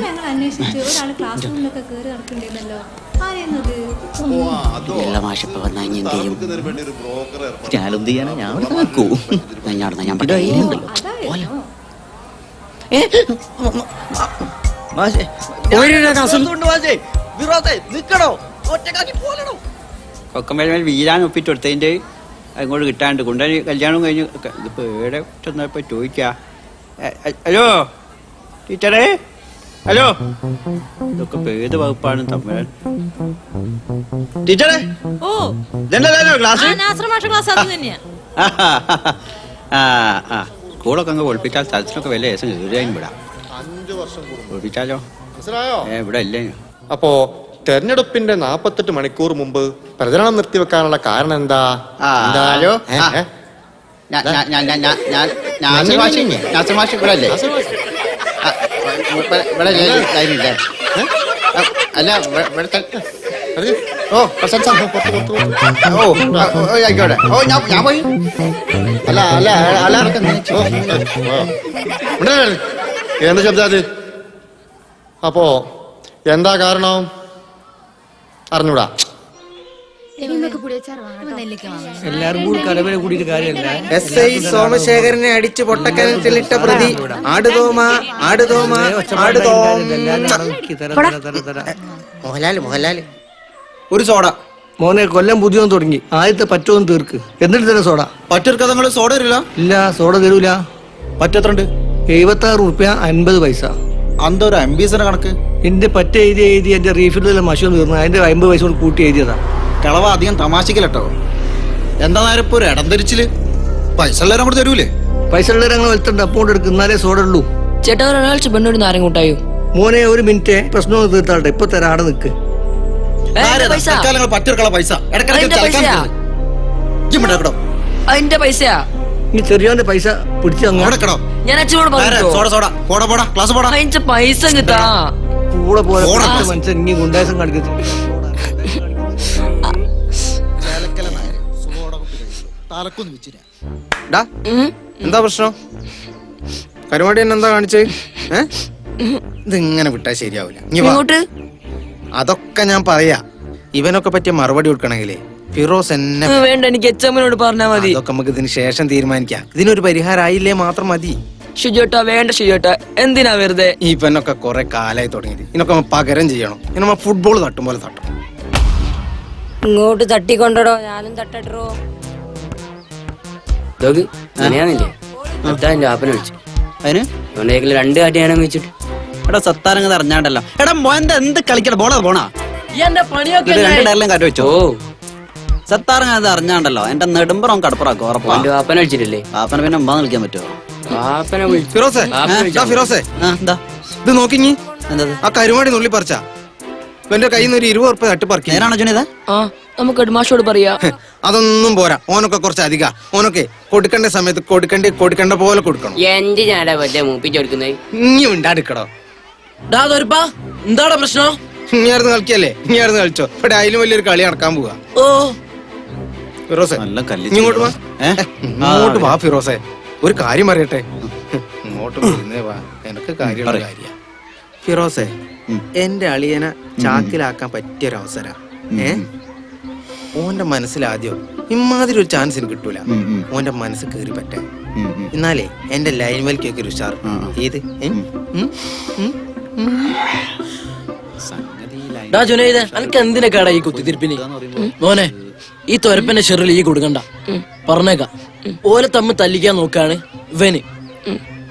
ഞങ്ങൾ അന്വേഷിച്ചു ഒരാള് ക്ലാസ് റൂമിലൊക്കെ കേറി നടക്കണ്ടല്ലോ.
ഞാനെന്ത് ചെയ്യാനാ, ഞാൻ ഇവിടെ നിൽക്കൂ.
കൊക്കമ്പേൽ വീരാൻ ഒപ്പിട്ടെടുത്തതിൻ്റെ അങ്ങോട്ട് കിട്ടാണ്ട് കൊണ്ടുപോയി കല്യാണം കഴിഞ്ഞ് ഇതിപ്പോൾ എവിടെ ചെന്നപ്പോൾ ചോദിക്കാ. ഹലോ ടീച്ചറേ, ഹലോ. ഇതൊക്കെ ഇപ്പൊ ഏത് വകുപ്പാണ് തമ്മിൽ? ടീച്ചറേ,
ഓ
ക്ലാസ് സ്കൂളൊക്കെ അങ്ങ് ഒളിപ്പിച്ചാൽ സ്ഥലത്തിനൊക്കെ വില ഏസം തീർച്ചയായും വിടാം. ഒളിപ്പിച്ചാലോ? ഇവിടെ ഇല്ലേ?
അപ്പോ തെരഞ്ഞെടുപ്പിന്റെ 48 മണിക്കൂർ മുമ്പ് പ്രചരണം നിർത്തിവെക്കാനുള്ള കാരണം എന്താ?
ഹലോ, അല്ല ആയിക്കോട്ടെ. ഓ ഞാൻ പോയി. അല്ല അല്ല അല്ലാർക്കും
എന്ത് ശബ്ദാത്? അപ്പോ എന്താ കാരണം അറിഞ്ഞൂടാ.
എല്ലാരും കൂടി കലവര കൂടിയിട്ട് കാര്യമല്ല.
SI സോമശേഖരനെ അടിച്ച് പൊട്ടക്കനത്തിലിട്ട പ്രതി ആടുതോമ ആടുതോമ മോഹൻലാല്
ഒരു സോഡ മോനെ. കൊല്ലം പുതിയൊന്നും തുടങ്ങി. ആദ്യത്തെ പറ്റൊന്നും തീർക്ക്, എന്നിട്ട് തന്നെ സോഡ.
പറ്റെടുക്കാതെ നിങ്ങൾ സോഡ തരില്ല?
ഇല്ല, സോഡ തരൂല.
പറ്റെത്രണ്ട്?
76 റുപ്യ 50 പൈസ.
അന്ത ഒരു അംബീസിന്റെ കണക്ക്.
എന്റെ പറ്റ എഴുതി എന്റെ റീഫിലുള്ള മഷി തീർന്നു. അതിന്റെ 50 പൈസ കൊണ്ട് കൂട്ടി എഴുതിയതാ.
കളവ അധികം തമാശക്കല്ലോ. എന്താ നേരം ഇപ്പൊ ഒരു ഇടം ധരിച്ചില് പൈസ എല്ലാവരും കൂടെ തരൂലേ?
പൈസ ഉള്ളവരെ അങ്ങനെ വലുത്തുണ്ട്, അപ്പോണ്ട് എടുക്കും, എന്നാലേ സോഡ ഉള്ളൂ.
ചേട്ടാ ഒരാഴ്ച പെണ്ണൊരു നാരം കൂട്ടായോ?
മോനെ ഒരു മിനിറ്റ്, പ്രശ്നമൊന്നും തീർത്താട്ടെ. ഇപ്പൊ തരാം, ആടെ നിക്ക്.
പറ്റെടുക്കള പൈസ
അതിന്റെ പൈസയാ.
നീ ചെറിയോന്റെ പൈസ പിടിച്ചു
ഞാൻ അച്ഛനോട് പൈസ കിട്ടാ
കൂടെ പോലെ മനുഷ്യൻ ഇനി ഗുണ്ടായസം കാണിക്കുന്നു.
എന്താ പ്രശ്നം? കരുമാടി തന്നെ എന്താ കാണിച്ചേ? ഇതിങ്ങനെ വിട്ടാ ശരിയാവില്ല. അതൊക്കെ ഞാൻ പറയാ. ഇവനൊക്കെ പറ്റിയ മറുപടി കൊടുക്കണമെങ്കിലേ ഫിറോസ് എന്നെ
വേണ്ട, എനിക്ക് എച്ചമ്മനോട് പറഞ്ഞാ മതി.
അതൊക്കെ നമുക്ക് ഇതിന് ശേഷം തീരുമാനിക്കാം. ഇതിനൊരു പരിഹാരം ആയില്ലേ മാത്രം മതി.
ഷിജോട്ടാ വേണ്ട ഷിജോട്ടാ, എന്തിനാ വെറുതെ?
ഈ പെണ്ണൊക്കെ കുറെ കാലായി തുടങ്ങിയത്. ഇതിനൊക്കെ പകരം ചെയ്യണം. ഇങ്ങനെ ഫുട്ബോൾ തട്ടും പോലെ തട്ടും.
ഇങ്ങോട്ട് തട്ടിക്കൊണ്ടോ, ഞാനും തട്ടട്ടോ. അങ്ങനെയാന്നില്ലേ ആപ്പനെ വിളിച്ചു.
അതിന്
അതുകൊണ്ടേക്കില്ല 2 കാട്ടിയാണെന്ന് വെച്ചിട്ട്.
എടാ സത്താരങ്ങത് അറിഞ്ഞാണ്ടല്ലോ. എടാ മോന്റെ എന്ത് കളിക്കട പോണ പോണാ
എന്റെ പണിയൊക്കെ
2 ഡയറിലും കാറ്റ് വെച്ചോ. സത്താരങ്ങത് അറിഞ്ഞാണ്ടല്ലോ. എന്റെ നെടുമ്പറം കടപ്പുറാക്കും ഉറപ്പാ.
ആപ്പനെ വിളിച്ചിട്ടില്ലേ?
പാപ്പനെ പിന്നെ ഉമ്മാന്ന് വിളിക്കാൻ പറ്റുമോ?
ആപ്പനെ വിളിച്ചു.
ഫിറോസേ, ഫിറോസേ,
എന്താ
ഇത് നോക്കിഞ്ഞി.
എന്താ
ആ കരുമാടി നുള്ളി പറിച്ചാ എന്റെ കയ്യിൽ നിന്ന് ഒരു 20 ഉറുപ്പ തട്ടിപ്പറിക്കും.
നേരാണോ ജുനീത?
ആ നമുക്ക് ഹെഡ്മാസ്റ്ററോട് പറയാ.
അതൊന്നും പോരാ. ഓനൊക്കെ കുറച്ച് അധിക. ഓനൊക്കെ കൊടുക്കേണ്ട സമയത്ത് കൊടുക്കേണ്ട പോലെ കൊടുക്കണം.
എന്റെ ഞാനാ പറ്റേ മൂപ്പിച്ച് കൊടുക്കുന്നത്.
ഇനി ഉണ്ടാടിക്കടോ.
എന്താടാ പ്രശ്നം?
ഇങ്ങായിരുന്നു കളിക്കല്ലേ, ഇങ്ങായിരുന്നു കളിച്ചോ. ഇവിടെ അതിലും വലിയൊരു കളി നടക്കാൻ പോവാ.
ഓ
ഫിറോസേ,
നല്ല കല്ലി.
ഇങ്ങോട്ട് വാ. ഇങ്ങോട്ട് വാ ഫിറോസേ, ഒരു കാര്യം അറിയട്ടെ. ഇങ്ങോട്ട് വരുന്നേ വാ, എനക്ക് കാര്യമുള്ള കാര്യ. ഫിറോസേ, എന്റെ അളിയനെ ചാക്കിലാക്കാൻ പറ്റിയൊരവസര. ഓന്റെ മനസ്സിലാദ്യം ഇമാതിരി ഒരു ചാൻസ് എനിക്ക് കിട്ടൂല. ഓന്റെ മനസ്സ് കേറി പറ്റേ. എന്നാലേ എന്റെ ലൈൻ വലിക്കൊക്കെ ഒരു ഉഷാർ. ഏത്
അനക്ക് എന്തിനൊക്കെയാടാ ഈ കുത്തിത്തിരിപ്പിന്? മോനെ, ഈ തൊരപ്പന്റെ ഷെറിൽ ഈ കൊടുക്കണ്ട പറഞ്ഞേക്കാം. ഓലെ തമ്മിൽ തല്ലിക്കാൻ നോക്കാണ് ഇവന്.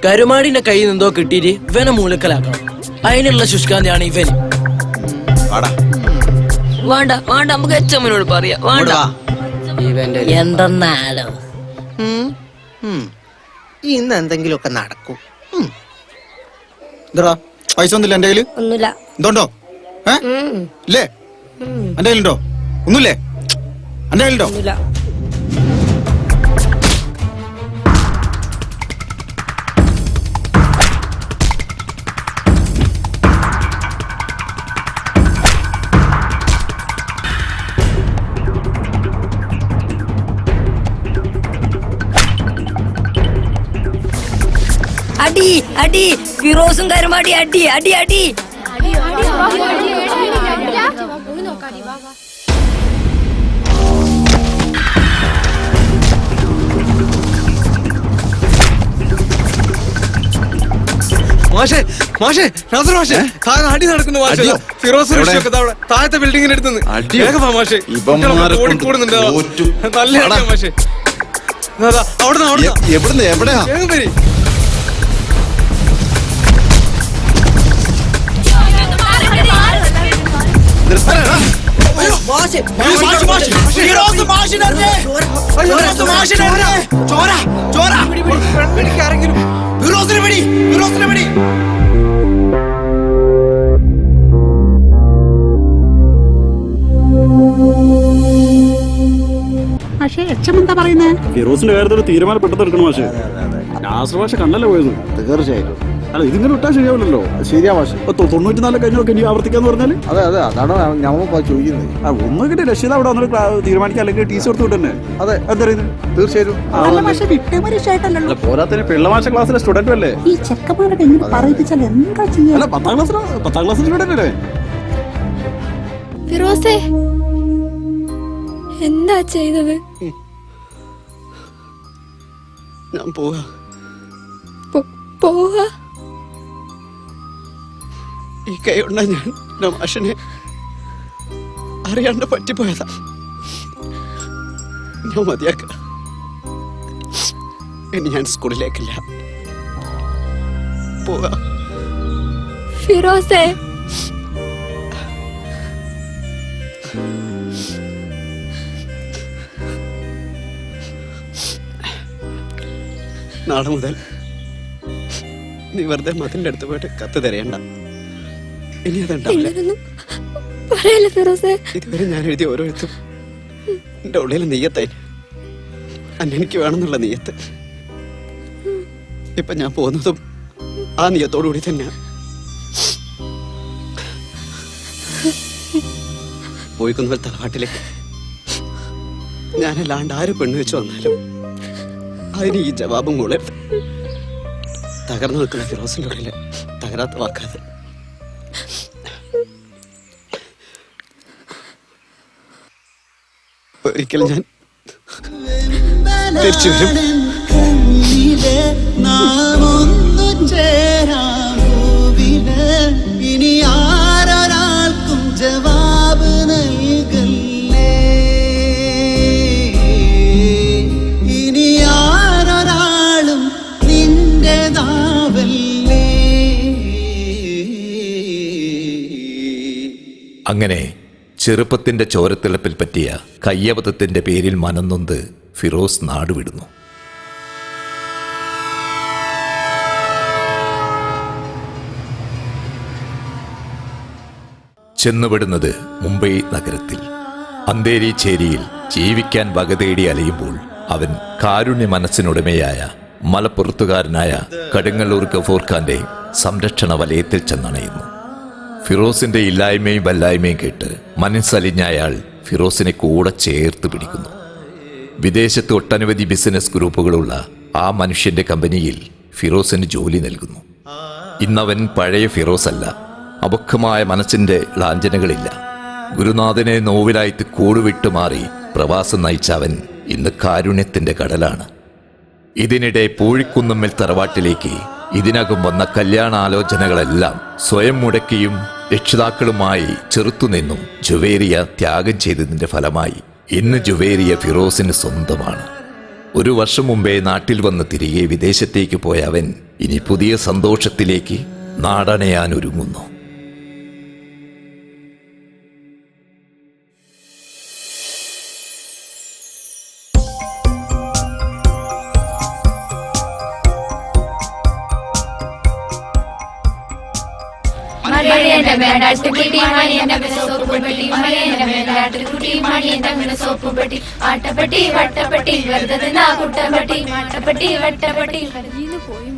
കരുമാടിന്റെ കയ്യിൽ നിന്നോ കിട്ടിയിട്ട് ഇവനെ മൂലക്കലാക്കണം. അതിനുള്ള ശുഷ്കാന്തിയാണ് ഇവന്. വേണ്ട വേണ്ട, നമുക്ക് എച്ചമ്മനോട് പറയാം. വേണ്ട എന്തെന്നാലോ
ഇന്ന് എന്തെങ്കിലുമൊക്കെ നടക്കും.
പൈസ ഒന്നുമില്ല എന്റെ കയ്യില്.
ഒന്നുമില്ല.
ഇതുണ്ടോ? ഇല്ലേ? എന്റെ കയ്യിലുണ്ടോ? ഒന്നുമില്ലേ? എന്റെ കയ്യിലുണ്ടോ?
ഒന്നുമില്ല. അടി അടി, ഫിറോസും കരുമാടി അടി അടി അടി.
മാഷേ, മാഷേ, നാസർ മാഷേ, താഴെ അടി നടക്കുന്നു മാഷേ. ഫിറോസ് താഴത്തെ ബിൽഡിങ്ങിന് അടുത്തുനിന്ന് വേഗം വാ മാഷേ. ഓടിക്കൂടുന്നുണ്ട്. നല്ല അടിയാ മാഷേ.
എവിടുന്ന് എവിടെയാ?
വേഗം വരി.
പക്ഷേ എച്ചമെന്താ പറയുന്നത്?
ഫിറോസിന്റെ കാര്യത്തിൽ തീരുമാനം പെട്ടെന്ന് എടുക്കണം. പക്ഷേ നാസർ ഭാഷ കണ്ണല്ലേ പോയത്? തീർച്ചയായും. അല്ല, ഇതിങ്ങനെ വിട്ടാൽ ശരിയാവില്ലല്ലോ. ശരിയാ ഭാഷ. 94 കഴിഞ്ഞൊക്കെ ഇനി ആവർത്തിക്കാന്ന് പറഞ്ഞാല്? അതെ അതെ, അതാണ് ഞമ്മ ചോദിക്കുന്നത്. ഒന്നുകിട്ട് രക്ഷിത അവിടെ വന്നിട്ട് തീരുമാനിക്കുക, അല്ലെങ്കിൽ ടീച്ചർ കൊടുത്തു വിട്ടെ. അതെ, എന്താ തീർച്ചയായും. പോരാത്തതിന് പിള്ളമാശ ക്ലാസ്സിലെ സ്റ്റുഡന്റും അല്ലേ?
ഈ ചെക്കന്മാരുടെ എങ്ങനെ പറയിപ്പിച്ചാൽ എന്താ ചെയ്യാ?
അല്ല, 10ാം ക്ലാസ് സ്റ്റുഡന്റ് അല്ലേ?
ഫിറോസേ, എന്താ ചെയ്തത്?
ഞാൻ പോവാ. ഈ കൈ കൊണ്ടാ ഞാൻ മാഷിനെ അറിയാണ്ട് പറ്റിപ്പോയതാ. ഞാൻ മതിയാക്ക. ഇനി ഞാൻ സ്കൂളിലേക്കില്ല. പോവാ.
ഫിറോസേ,
നാളെ മുതൽ നീ വെറുതെ മതിന്റെ അടുത്ത് പോയിട്ട് കത്ത് തരയണ്ട. ഇനി അതുണ്ടാവില്ല. ഇതുവരെ ഞാൻ എഴുതിയ ഓരോ എഴുത്തും എന്റെ ഉള്ളിൽ നെയ്യത്തായി. അന്നെനിക്ക് വേണമെന്നുള്ള നെയ്യത്ത്. ഇപ്പൊ ഞാൻ പോകുന്നതും ആ നെയ്യത്തോടു കൂടി തന്നെയാ. പോയിക്കുന്ന തറവാട്ടിലേക്ക് ഞാനല്ലാണ്ട് ആര് പെണ്ണ് വെച്ച് വന്നാലും അതിന് ഈ ജവാബും കൊള്ളരുത്. തകർന്നു നിൽക്കുന്ന ഫിറോസിന്റെ ഉള്ളില് തകരാത്ത വാക്കാതെ. ഒരിക്കലും ഞാൻ തിരിച്ചു വരും.
മണ്ണിലെ നാം ഒന്നു ചേരാം ഭൂവില് ഇനി ആരൊരാൾക്കും ജവാബ് നൽകല്ലേ ഇനി ആരൊരാളും നിന്റേതാവല്ലേ.
അങ്ങനെ ചെറുപ്പത്തിന്റെ ചോരത്തിളപ്പിൽ പറ്റിയ കയ്യബദ്ധത്തിന്റെ പേരിൽ മനംനൊന്ത് ഫിറോസ് നാടുവിടുന്നു. ചെന്നുപെടുന്നത് മുംബൈ നഗരത്തിൽ അന്തേരി ചേരിയിൽ ജീവിക്കാൻ വകതേടി അലയുമ്പോൾ അവൻ കാരുണ്യ മനസ്സിനുടമയായ മലപ്പുറത്തുകാരനായ കടുങ്ങല്ലൂർ ഗഫൂർ ഖാന്റെ സംരക്ഷണ വലയത്തിൽ ചെന്നണയുന്നു. ഫിറോസിന്റെ ഇല്ലായ്മയും വല്ലായ്മയും കേട്ട് മനസ്സലിഞ്ഞ അയാൾ ഫിറോസിനെ കൂടെ ചേർത്ത് പിടിക്കുന്നു. വിദേശത്ത് ഒട്ടനവധി ബിസിനസ് ഗ്രൂപ്പുകളുള്ള ആ മനുഷ്യന്റെ കമ്പനിയിൽ ഫിറോസിന് ജോലി നൽകുന്നു. ഇന്നവൻ പഴയ ഫിറോസ് അല്ല. അപക്വമായ മനസ്സിന്റെ ലാഞ്ചനകളില്ല. ഗുരുനാഥനെ നോവിലായിട്ട് കൂടുവിട്ടു മാറി പ്രവാസം നയിച്ച അവൻ ഇന്ന് കാരുണ്യത്തിന്റെ കടലാണ്. ഇതിനിടെ പൂഴിക്കുന്നമ്മൽ തറവാട്ടിലേക്ക് ഇതിനകം വന്ന കല്യാണാലോചനകളെല്ലാം സ്വയം മുടക്കിയും രക്ഷിതാക്കളുമായി ചെറുത്തുനിന്നും ജുവേരിയ ത്യാഗം ചെയ്തതിന്റെ ഫലമായി ഇന്ന് ജുവേരിയ ഫിറോസിന് സ്വന്തമാണ്. ഒരു വർഷം മുമ്പേ നാട്ടിൽ വന്ന് തിരികെ വിദേശത്തേക്ക് പോയ അവൻ ഇനി പുതിയ സന്തോഷത്തിലേക്ക് നാടണയാൻ ഒരുങ്ങുന്നു.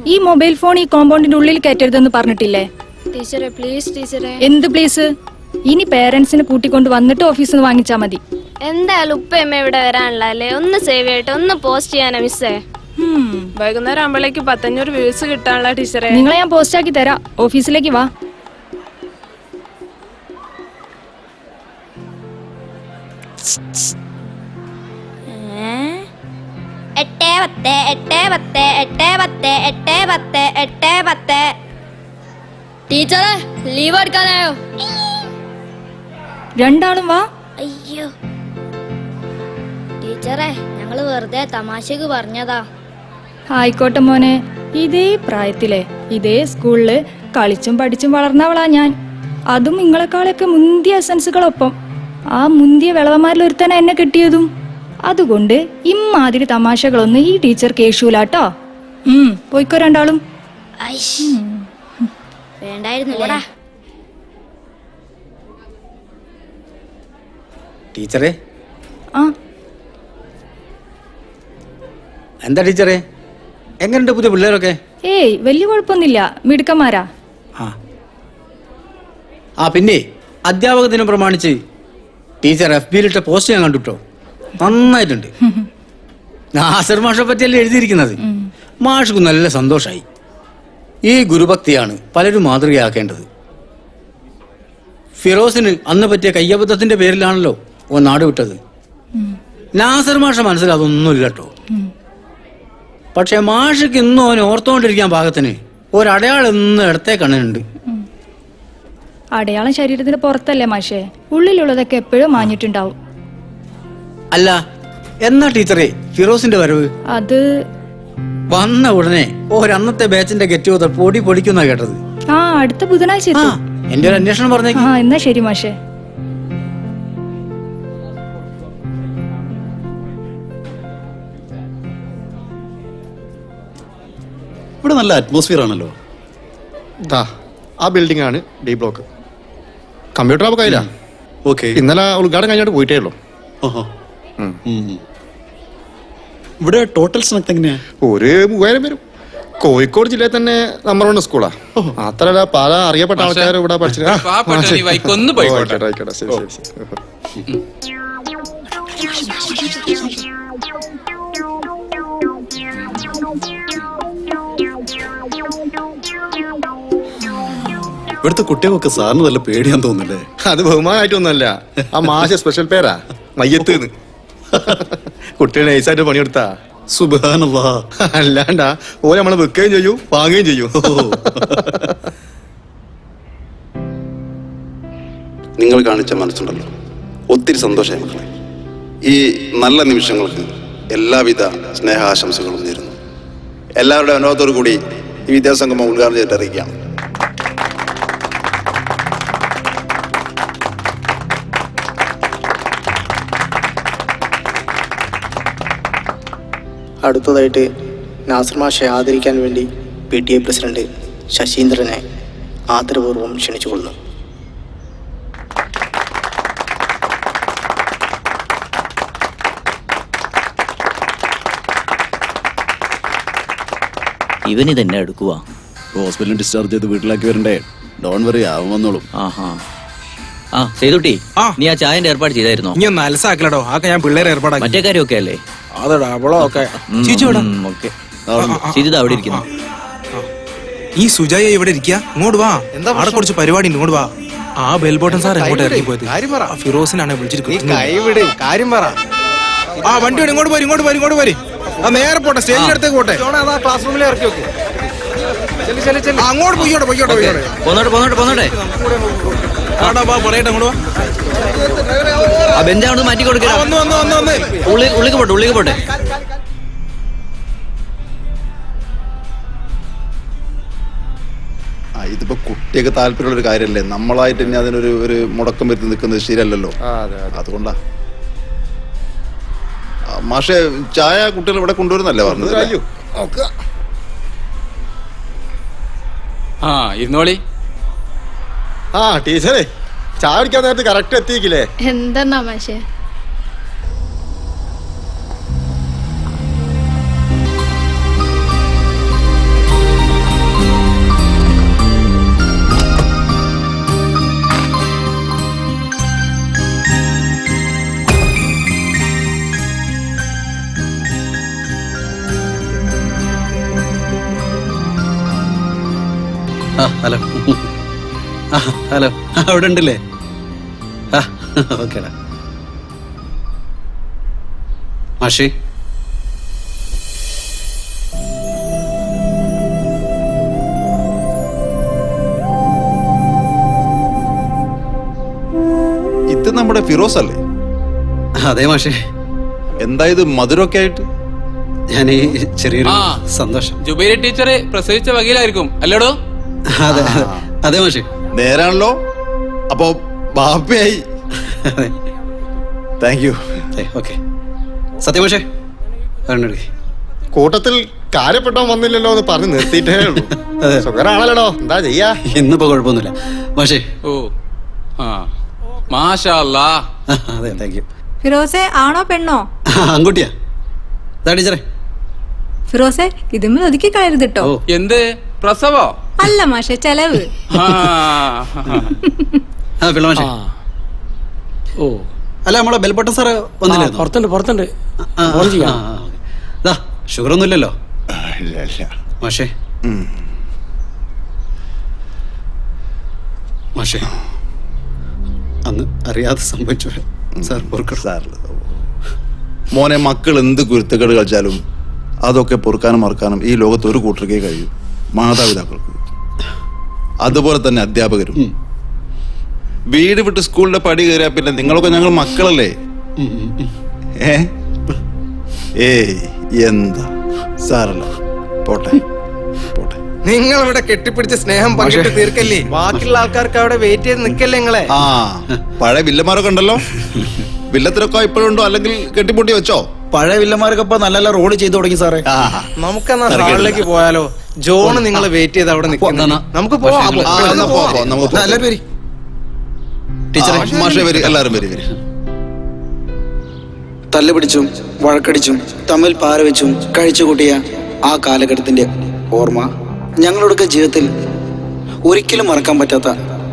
ഈ മൊബൈൽ ഫോൺ ഈ കോമ്പൗണ്ടിന്റെ ഉള്ളിൽ കയറ്റരുതെന്ന് പറഞ്ഞിട്ടില്ലേ?
ടീച്ചറെ പ്ലീസ് ടീച്ചറെ.
എന്ത് പ്ലീസ്? ഇനി പേരൻസിനെ കൂട്ടിക്കൊണ്ട് വന്നിട്ട് ഓഫീസിൽ നിന്ന് വാങ്ങിച്ചാ മതി.
എന്തായാലും ഉപ്പയമ്മ ഇവിടെ വരാനുള്ളല്ലേ, ഒന്ന് സേവ് ചെയ്യട്ടെ, ഒന്ന് പോസ്റ്റ് ചെയ്യാനാ മിസ്സേ.
വൈകുന്നേരം ആകുമ്പോഴേക്ക് 500 വ്യൂസ് കിട്ടാനുള്ള ടീച്ചറെ.
നിങ്ങളെ ഞാൻ പോസ്റ്റ് ആക്കി തരാം. ഓഫീസിലേക്ക് വാ.
ടീച്ചറെ ലീവ് എടുക്കാനായോ?
രണ്ടാളും വാ.
അയ്യോ ടീച്ചറെ, ഞങ്ങള് വെറുതെ തമാശക്ക് പറഞ്ഞതാ.
ആയിക്കോട്ടെ മോനെ, ഇതേ പ്രായത്തിലെ ഇതേ സ്കൂളില് കളിച്ചും പഠിച്ചും വളർന്നവളാ ഞാൻ. അതും നിങ്ങളെക്കാളൊക്കെ മുന്തിയ എസൻസുകളൊപ്പം. ആ മുന്തിയ വിളവന്മാരിൽ ഒരുത്തന എന്നെ കിട്ടിയതും. അതുകൊണ്ട് ഇമ്മാതിരി തമാശകളൊന്നും ഈ ടീച്ചർ കേശൂലാട്ടോ. പോയിക്കോ രണ്ടാളും.
വേണ്ടായിരുന്നില്ലേ
ടീച്ചറെ?
ആ
എന്താ ടീച്ചറെ, എങ്ങനെയുണ്ട് പുതിയ പിള്ളേരൊക്കെ?
ഏയ് വലിയ കുഴപ്പമൊന്നുമില്ല, മിടുക്കന്മാരാ.
ആ പിന്നെ അധ്യാപക ദിനം പ്രമാണിച്ച് ടീച്ചർ FB-ലിട്ട പോസ്റ്റ് ഞാൻ കണ്ടുട്ടോ, നന്നായിട്ടുണ്ട്. നാസർ മാഷെ പറ്റിയല്ലേ എഴുതിയിരിക്കുന്നത്. മാഷക്ക് നല്ല സന്തോഷമായി. ഈ ഗുരുഭക്തിയാണ് പലരും മാതൃകയാക്കേണ്ടത്. ഫിറോസിന് അന്ന് പറ്റിയ കയ്യബദ്ധത്തിന്റെ പേരിലാണല്ലോ ഓ നാട് വിട്ടത്. നാസർ മാഷ മനസ്സിൽ അതൊന്നുമില്ല കേട്ടോ. പക്ഷെ മാഷക്ക് ഇന്നും അവന് ഓർത്തുകൊണ്ടിരിക്കാൻ പാകത്തിന് ഒരടയാളം ഇന്ന് ഇടത്തെ കണ്ണിനുണ്ട്.
അടയാളം ശരീരത്തിന് പുറത്തല്ലേ മാഷേ, ഉള്ളിലുള്ളതൊക്കെ എപ്പോഴും മാഞ്ഞിട്ടുണ്ടാവും.
അല്ല, എന്നാ ടീച്ചറെ ഫിറോസിന്റെ വരവ്?
അത്
വന്ന ഉടനെ ഒരന്നത്തെ ബാച്ചിന്റെ ഗെറ്റ് ടുഗദർ പൊടി പൊടിക്കുന്ന കേട്ടത്.
അടുത്ത ബുധനാഴ്ച
എന്റെ ഒരു അന്വേഷണം പറഞ്ഞേക്ക്.
എന്നാ ശരി മാഷേ.
ഇവിടെ നല്ല അറ്റ്മോസ്ഫിയർ ആണല്ലോ.
ആ ബിൽഡിംഗ് ആണ് ഡി ബ്ലോക്ക്. കമ്പ്യൂട്ടർ ആവുക കയ്യില്ല.
ഓക്കെ,
ഇന്നലെ ഉദ്ഘാടനം കഴിഞ്ഞിട്ട് പോയിട്ടേ ഉള്ളൂ.
ഇവിടെ ടോട്ടൽ സ്ട്രെങ്ത് എങ്ങനെയാ?
ഒരു 3000 വരും. കോഴിക്കോട് ജില്ലയിൽ തന്നെ നമ്പർ 1 സ്കൂളാ. മാത്രല്ല പല അറിയപ്പെട്ട ആൾക്കാർ ഇവിടെ പഠിച്ചിട്ട്. ആയിക്കോട്ടെ, ശരി ശരി ശരി.
ഇവിടുത്തെ കുട്ടികൾക്ക് സാറിന് നല്ല പേടിയാന്ന് തോന്നുന്നില്ലേ?
അത് ബഹുമാനായിട്ടൊന്നുമല്ല, ആ മാഷ സ്പെഷ്യൽ പേരാ മയ്യത്ത്. കുട്ടികൾ നൈസായിട്ട് പണിയെടുത്താ സുബ്ഹാനല്ലാ. അല്ലാണ്ടാ ഓ നമ്മളെ വെക്കുകയും ചെയ്യൂ വാങ്ങുകയും ചെയ്യൂ.
നിങ്ങൾ കാണിച്ച മനസ്സുണ്ടല്ലോ, ഒത്തിരി സന്തോഷമായി മക്കളെ. ഈ നല്ല നിമിഷങ്ങൾക്ക് എല്ലാവിധ സ്നേഹാശംസകളും നേരുന്നു. എല്ലാവരുടെ അനുഭവത്തോടു കൂടി ഈ വിദ്യാസംഗമം ഉദ്ഘാടനം ചെയ്തിട്ട് അറിയിക്കുകയാണ്.
അടുത്തതായിട്ട് നാസർ മാഷെ ആദരിക്കാൻ വേണ്ടി PTA പ്രസിഡന്റ് ശശീന്ദ്രനെ ആദരപൂർവ്വം ക്ഷണിച്ചുകൊള്ളുന്നു.
ഇവനിതെന്നെ എടുക്കുക.
ഹോസ്പിറ്റലിൽ ഡിസ്ചാർജ് ചെയ്ത് വീട്ടിലാക്കി വരണ്ടേ? ഡോൺ വറി ആവും വന്നോളും.
ആ സേതുട്ടി, നീ ആ ചായന്റെ ഏർപ്പാട് ചെയ്തായിരുന്നോ?
നീ ഒന്ന് അലസാക്കലടോ, ആക്കെ ഞാൻ പിള്ളേരെ ഏർപ്പാടാക്കി.
മറ്റേ കാര്യമൊക്കെ അല്ലേ?
അതെടാ അവളോ ഒക്കെ
ശരി, അവിടെ ഇരിക്കുന്നു.
ഈ സുജായ ഇവിടെ ഇരിക്കുക, ഇങ്ങോട്ട് വാ. അവിടെ കുറച്ച് പരിപാടി ഉണ്ട്, ഇങ്ങോട്ട് വാ. ആ ബെൽബോട്ടൻ സാർ എങ്ങോട്ട് ഇറങ്ങി പോയത്? ഫിറോസിനാണ് വിളിച്ചിരിക്കുന്നത്. ആ വണ്ടി ഇങ്ങോട്ട് പോരി, ഇങ്ങോട്ട് പോരി, ഇങ്ങോട്ട് പോരി. ആ നേരെ പോട്ടെ, സ്റ്റേജിന്റെ അടുത്തേക്ക് പോട്ടെ. ക്ലാസ് റൂമിൽ ഇറക്കി വെക്കും. അങ്ങോട്ട് പോയിക്കോട്ടെ, പോയിക്കോട്ടെ, പോയിക്കോട്ടെ. പറയട്ടെ, അങ്ങോട്ട്
ആ ബെഞ്ച് അങ്ങോട്ട് മാറ്റി കൊടുക്കുക. ഉള്ളിലേക്ക് പോട്ടെ, ഉള്ളിലേക്ക് പോട്ടെ.
ഇതിപ്പോ കുട്ടിയൊക്കെ താല്പര്യമുള്ള ഒരു കാര്യമല്ലേ, നമ്മളായിട്ട് ഇനി അതിനൊരു ഒരു മുടക്കം വരുത്തി നിൽക്കുന്നത് ശരിയല്ലല്ലോ. അതുകൊണ്ടാ മാഷെ ചായ കുട്ടികൾ ഇവിടെ കൊണ്ടുവരുന്നല്ലേ പറഞ്ഞത്?
ഇരുന്നോളി.
ആ ടീച്ചറേ, ചായ കുടിക്കാൻ നേരത്തെ കറക്റ്റ് എത്തിയില്ലേ?
എന്താ മാഷെ?
ഹലോ. ഹലോ, അവിടെ ഉണ്ടല്ലേ? ഓക്കേടാ. മാഷി,
ഇത് നമ്മുടെ ഫിറോസ് അല്ലേ?
അതെ മാഷേ.
എന്താ ഇത് മധുരമൊക്കെ ആയിട്ട്?
ഞാൻ ഈ ചെറിയൊരു സന്തോഷം.
ജുബൈര ടീച്ചറെ പ്രസവിച്ച വകയിലായിരിക്കും അല്ലേടോ?
അതെ അതെ മാഷേ.
നേരാണല്ലോ. അപ്പോ ബാപ്പയായി. Thank you.
ഓക്കെ സത്യമാഷേ,
കൂട്ടത്തിൽ കാര്യപ്പെട്ടോ വന്നില്ലല്ലോ എന്ന് പറഞ്ഞ് നിർത്തിയിട്ടേ ഉള്ളൂ. സുഖറാണല്ലോ, എന്താ ചെയ്യാ?
ഇന്നിപ്പോ കുഴപ്പമൊന്നുമില്ല മാഷേ.
ഓ മാഷാ അല്ലാ.
അതെ, താങ്ക് യു.
ഫിറോസെ ആണോ പെണ്ണോ?
ആൺകുട്ടിയാ. ടീച്ചറെ
ഫിറോസെ ഇതുമ്മ ഒതുക്കി കളയരുത് കേട്ടോ.
എന്ത് പ്രസവോ?
അല്ല മാഷെ, ചെലവ്.
ഓ അല്ല, നമ്മളെ ബെൽബട്ടൻ സാറ് വന്നില്ലേ?
പുറത്തുണ്ട്.
ഷുഗർ ഒന്നും ഇല്ലല്ലോ മാഷേ? മാഷേ, അന്ന് അറിയാതെ സംഭവിച്ചു സാർ.
മോനെ, മക്കൾ എന്ത് കുരുത്തക്കേട് കളിച്ചാലും അതൊക്കെ പൊറുക്കാനും മറക്കാനും ഈ ലോകത്ത് ഒരു കൂട്ടർക്കേ കഴിയും, മാതാപിതാക്കൾക്ക്. അതുപോലെ തന്നെ അധ്യാപകരും. വീട് വിട്ട് സ്കൂളിന്റെ പടി കയറിയാ പിന്നെ നിങ്ങളൊക്കെ ഞങ്ങൾ മക്കളല്ലേ? എന്താ സാറല്ല, പോട്ടെ പോട്ടെ.
നിങ്ങൾ ഇവിടെ കെട്ടിപ്പിടിച്ച സ്നേഹം പങ്കിട്ട് തീർക്കല്ലേ? ബാക്കിയുള്ള ആൾക്കാർക്ക് അവിടെ വെയിറ്റ് ചെയ്ത് നിക്കല്ലേ നിങ്ങളെ?
ആ പഴയ വില്ലന്മാരൊക്കെ ഉണ്ടല്ലോ, വില്ലത്തിലൊക്കെ ഇപ്പോഴുണ്ടോ അല്ലെങ്കിൽ കെട്ടിപ്പൊട്ടി വെച്ചോ?
പഴയ വില്ലന്മാരൊക്കെ ഇപ്പൊ നല്ല റോഡ് ചെയ്തു തുടങ്ങി സാറേ.
നമുക്കെന്നാ ഹാളിലേക്ക് പോയാലോ? ജോണ് നിങ്ങൾ വെയിറ്റ് ചെയ്ത് അവിടെ നിൽക്കുന്ന, നമുക്ക് പോവാം.
എല്ലാരും വരി.
തല്ലുപിടിച്ചും വഴക്കടിച്ചും തമ്മിൽ പാരവെച്ചും കഴിച്ചുകൂട്ടിയ ആ കാലഘട്ടത്തിന്റെ ഓർമ്മ ഞങ്ങളുടെ ജീവിതത്തിൽ ഒരിക്കലും മറക്കാൻ പറ്റാത്ത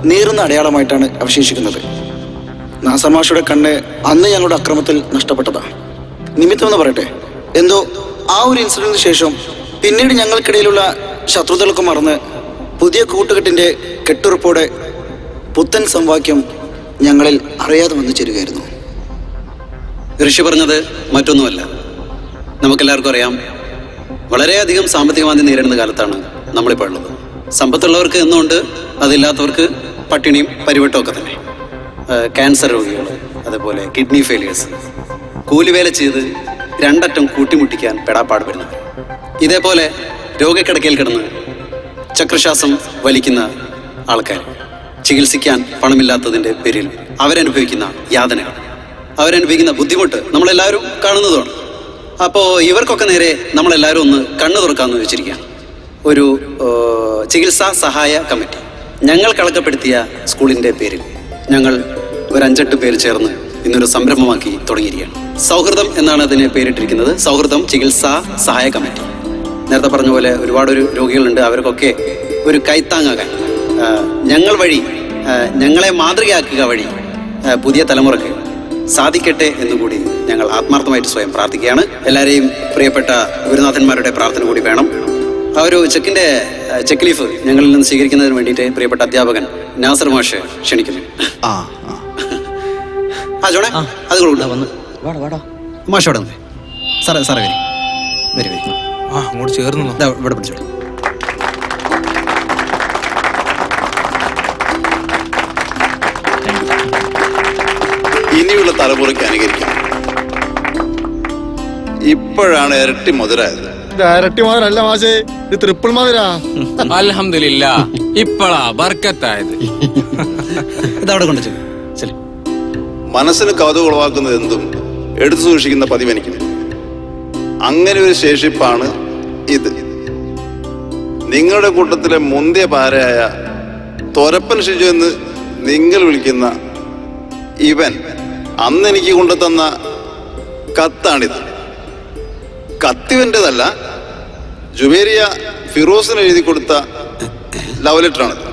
നീറുന്ന അടയാളമായിട്ടാണ് അവശേഷിക്കുന്നത്. നാസർ മാഷയുടെ കണ്ണ് അന്ന് ഞങ്ങളുടെ അക്രമത്തിൽ നഷ്ടപ്പെട്ടതാ. നിമിത്തം എന്ന് പറയട്ടെ, എന്തോ ആ ഒരു ഇൻസിഡന്റിന് ശേഷം പിന്നീട് ഞങ്ങൾക്കിടയിലുള്ള ശത്രുതകളൊക്കെ മറന്ന് പുതിയ കൂട്ടുകെട്ടിന്റെ കെട്ടുറപ്പോടെ പുത്തൻ സംവാക്യം ഞങ്ങളിൽ അറിയാതെ വന്നു ചേരുകയായിരുന്നു. ഋഷി പറഞ്ഞത് മറ്റൊന്നുമല്ല,
നമുക്കെല്ലാവർക്കും അറിയാം, വളരെയധികം സാമ്പത്തിക മാന്ദ്യം നേരിടുന്ന കാലത്താണ് നമ്മളിപ്പോൾ ഉള്ളത്. സമ്പത്തുള്ളവർക്ക് എന്നുകൊണ്ട് അതില്ലാത്തവർക്ക് പട്ടിണിയും പരിവട്ടവും ഒക്കെ തന്നെ. ക്യാൻസർ രോഗികൾ, അതേപോലെ കിഡ്നി ഫെയിലിയേഴ്സ്, കൂലിവേല ചെയ്ത് രണ്ടറ്റം കൂട്ടിമുട്ടിക്കാൻ പെടാപ്പാട് വരുന്നവർ, ഇതേപോലെ രോഗക്കിടക്കയിൽ കിടന്ന് ചക്രശ്വാസം വലിക്കുന്ന ആൾക്കാർ, ചികിത്സിക്കാൻ പണമില്ലാത്തതിൻ്റെ പേരിൽ അവരനുഭവിക്കുന്ന യാതനകൾ, അവരനുഭവിക്കുന്ന ബുദ്ധിമുട്ട് നമ്മളെല്ലാവരും കാണുന്നതുമാണ്. അപ്പോൾ ഇവർക്കൊക്കെ നേരെ നമ്മളെല്ലാവരും ഒന്ന് കണ്ണു തുറക്കാമെന്ന് വെച്ചിരിക്കുകയാണ്. ഒരു ചികിത്സാ സഹായ കമ്മിറ്റി ഞങ്ങൾ കളക്കപ്പെടുത്തിയ സ്കൂളിൻ്റെ പേരിൽ ഞങ്ങൾ ഒരു 5-8 പേര് ചേർന്ന് ഇന്നൊരു സംരംഭമാക്കി തുടങ്ങിയിരിക്കുകയാണ്. സൗഹൃദം എന്നാണ് അതിന് പേരിട്ടിരിക്കുന്നത്. സൗഹൃദം ചികിത്സാ സഹായ കമ്മിറ്റി. നേരത്തെ പറഞ്ഞ പോലെ ഒരുപാട് രോഗികളുണ്ട്. അവർക്കൊക്കെ ഒരു കൈത്താങ്ങാകാൻ ഞങ്ങൾ വഴി, ഞങ്ങളെ മാതൃകയാക്കുക വഴി പുതിയ തലമുറക്ക് സാധിക്കട്ടെ എന്നുകൂടി ഞങ്ങൾ ആത്മാർത്ഥമായിട്ട് സ്വയം പ്രാർത്ഥിക്കുകയാണ്. എല്ലാവരെയും പ്രിയപ്പെട്ട ഗുരുനാഥന്മാരുടെ പ്രാർത്ഥന കൂടി വേണം. ആ ഒരു ചെക്ക് ലീഫ് ഞങ്ങളിൽ നിന്ന് സ്വീകരിക്കുന്നതിന് വേണ്ടിയിട്ട് പ്രിയപ്പെട്ട അധ്യാപകൻ നാസർ മാഷ് ക്ഷണിക്കുന്നു. ജോണേ, അത് മാഷ് അവിടെ വന്നേ. സാറേ വരി.
അങ്ങോട്ട് ചേർന്നു
ഇവിടെ പിടിച്ചോളൂ.
ഇനിയുള്ള തലമുറയ്ക്ക് അനുകരിക്കാം. ഇപ്പോഴാണ് ഇരട്ടി മധുരായത്.
ഇരട്ടി മധുരല്ല മാഷേ, ഇത് ട്രിപ്പിൾ മധുരാ.
അൽഹംദുലില്ലാ, ഇപ്പളാ ബർക്കത്തായത്.
ഇതവിടെ കൊണ്ടു.
മനസ്സിന് കൗതുകം ഉളവാക്കുന്നത് എന്തും എടുത്തു സൂക്ഷിക്കുന്ന പതിവ് എനിക്കുണ്ട്. അങ്ങനെ ഒരു ശേഷിപ്പാണ് ഇത്. നിങ്ങളുടെ കൂട്ടത്തിലെ മുന്തിയ പാരയായ തൊരപ്പൻ ഷിജു എന്ന് നിങ്ങൾ വിളിക്കുന്ന ഇവൻ അന്ന് എനിക്ക് കൊണ്ടുതന്ന കത്താണിത്. കത്തിവൻ്റെതല്ല, ജുബേരിയ ഫിറോസിന് എഴുതി കൊടുത്ത ലവ് ലെറ്ററാണിത്.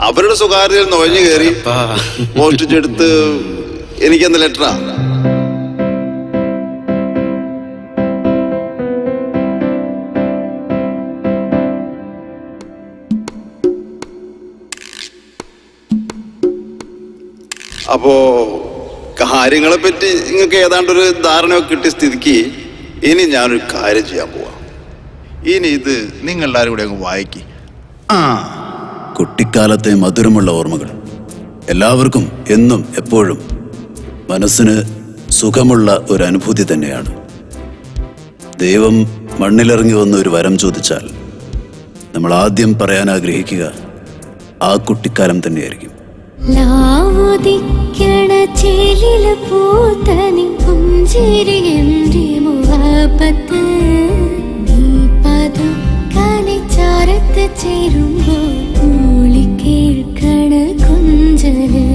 അവരുടെ സ്വകാര്യതയിൽ നുഴഞ്ഞു കയറി മോഷ്ടിച്ചെടുത്ത് എനിക്കെന്ന ലെറ്ററാ. അപ്പോ കാര്യങ്ങളെ പറ്റി നിങ്ങൾക്ക് ഏതാണ്ടൊരു ധാരണയൊക്കെ കിട്ടിയ സ്ഥിതിക്ക് ഇനി ഞാനൊരു കാര്യം ചെയ്യാൻ പോവാ. ഇനി ഇത് നിങ്ങളെല്ലാവരും കൂടെ അങ്ങ് വായിക്ക്.
കുട്ടിക്കാലത്തെ മധുരമുള്ള ഓർമ്മകൾ എല്ലാവർക്കും എന്നും എപ്പോഴും മനസ്സിന് സുഖമുള്ള ഒരു അനുഭൂതി തന്നെയാണ്. ദൈവം മണ്ണിലിറങ്ങി വന്ന് ഒരു വരം ചോദിച്ചാൽ നമ്മൾ ആദ്യം പറയാൻ ആഗ്രഹിക്കുക ആ കുട്ടിക്കാലം തന്നെയായിരിക്കും.
ലാവുദിക്കണ ചേലില പൂത്തനി പുഞ്ചിരിയെന്റെ മുഹബത്ത് നീ പതുക്കനെ ചാരത്ത് ചേരുമ്പോൾ മൂളിക്കേൾക്കണ കുഞ്ചല്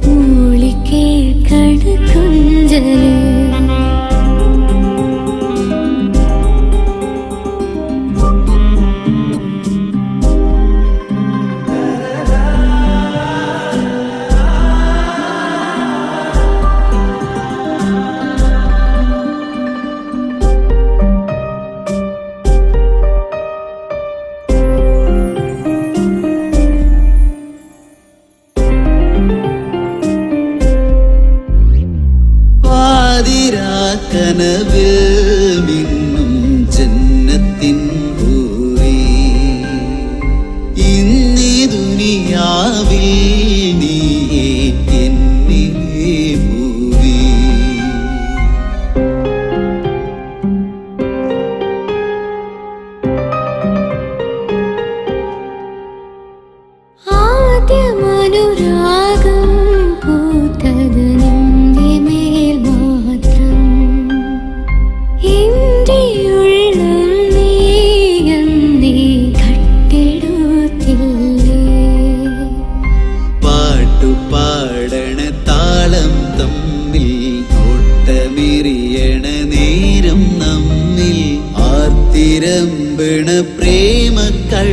മൂളിക്കേൾക്കണ കുഞ്ചല്.
കനവിൽ മിന്നും ജന്നത്തിൻ ഹൂറി ഇന്നീ ദുനിയാവിൽ നീയേ എന്നിലെ ഭൂവി.
ആദ്യമനുരാഗം പൂത്തത് നിന്റെ മേൽ മാത്രം. എന്റെ ഉള്ളം നീ കട്ടെടുത്തില്ലേ.
പാട്ടുപാടണ താളം തമ്മിൽ ഓട്ടമെറിയണ നേരം നമ്മിൽ ആർത്തിരമ്പണ പ്രേമക്കടലായി.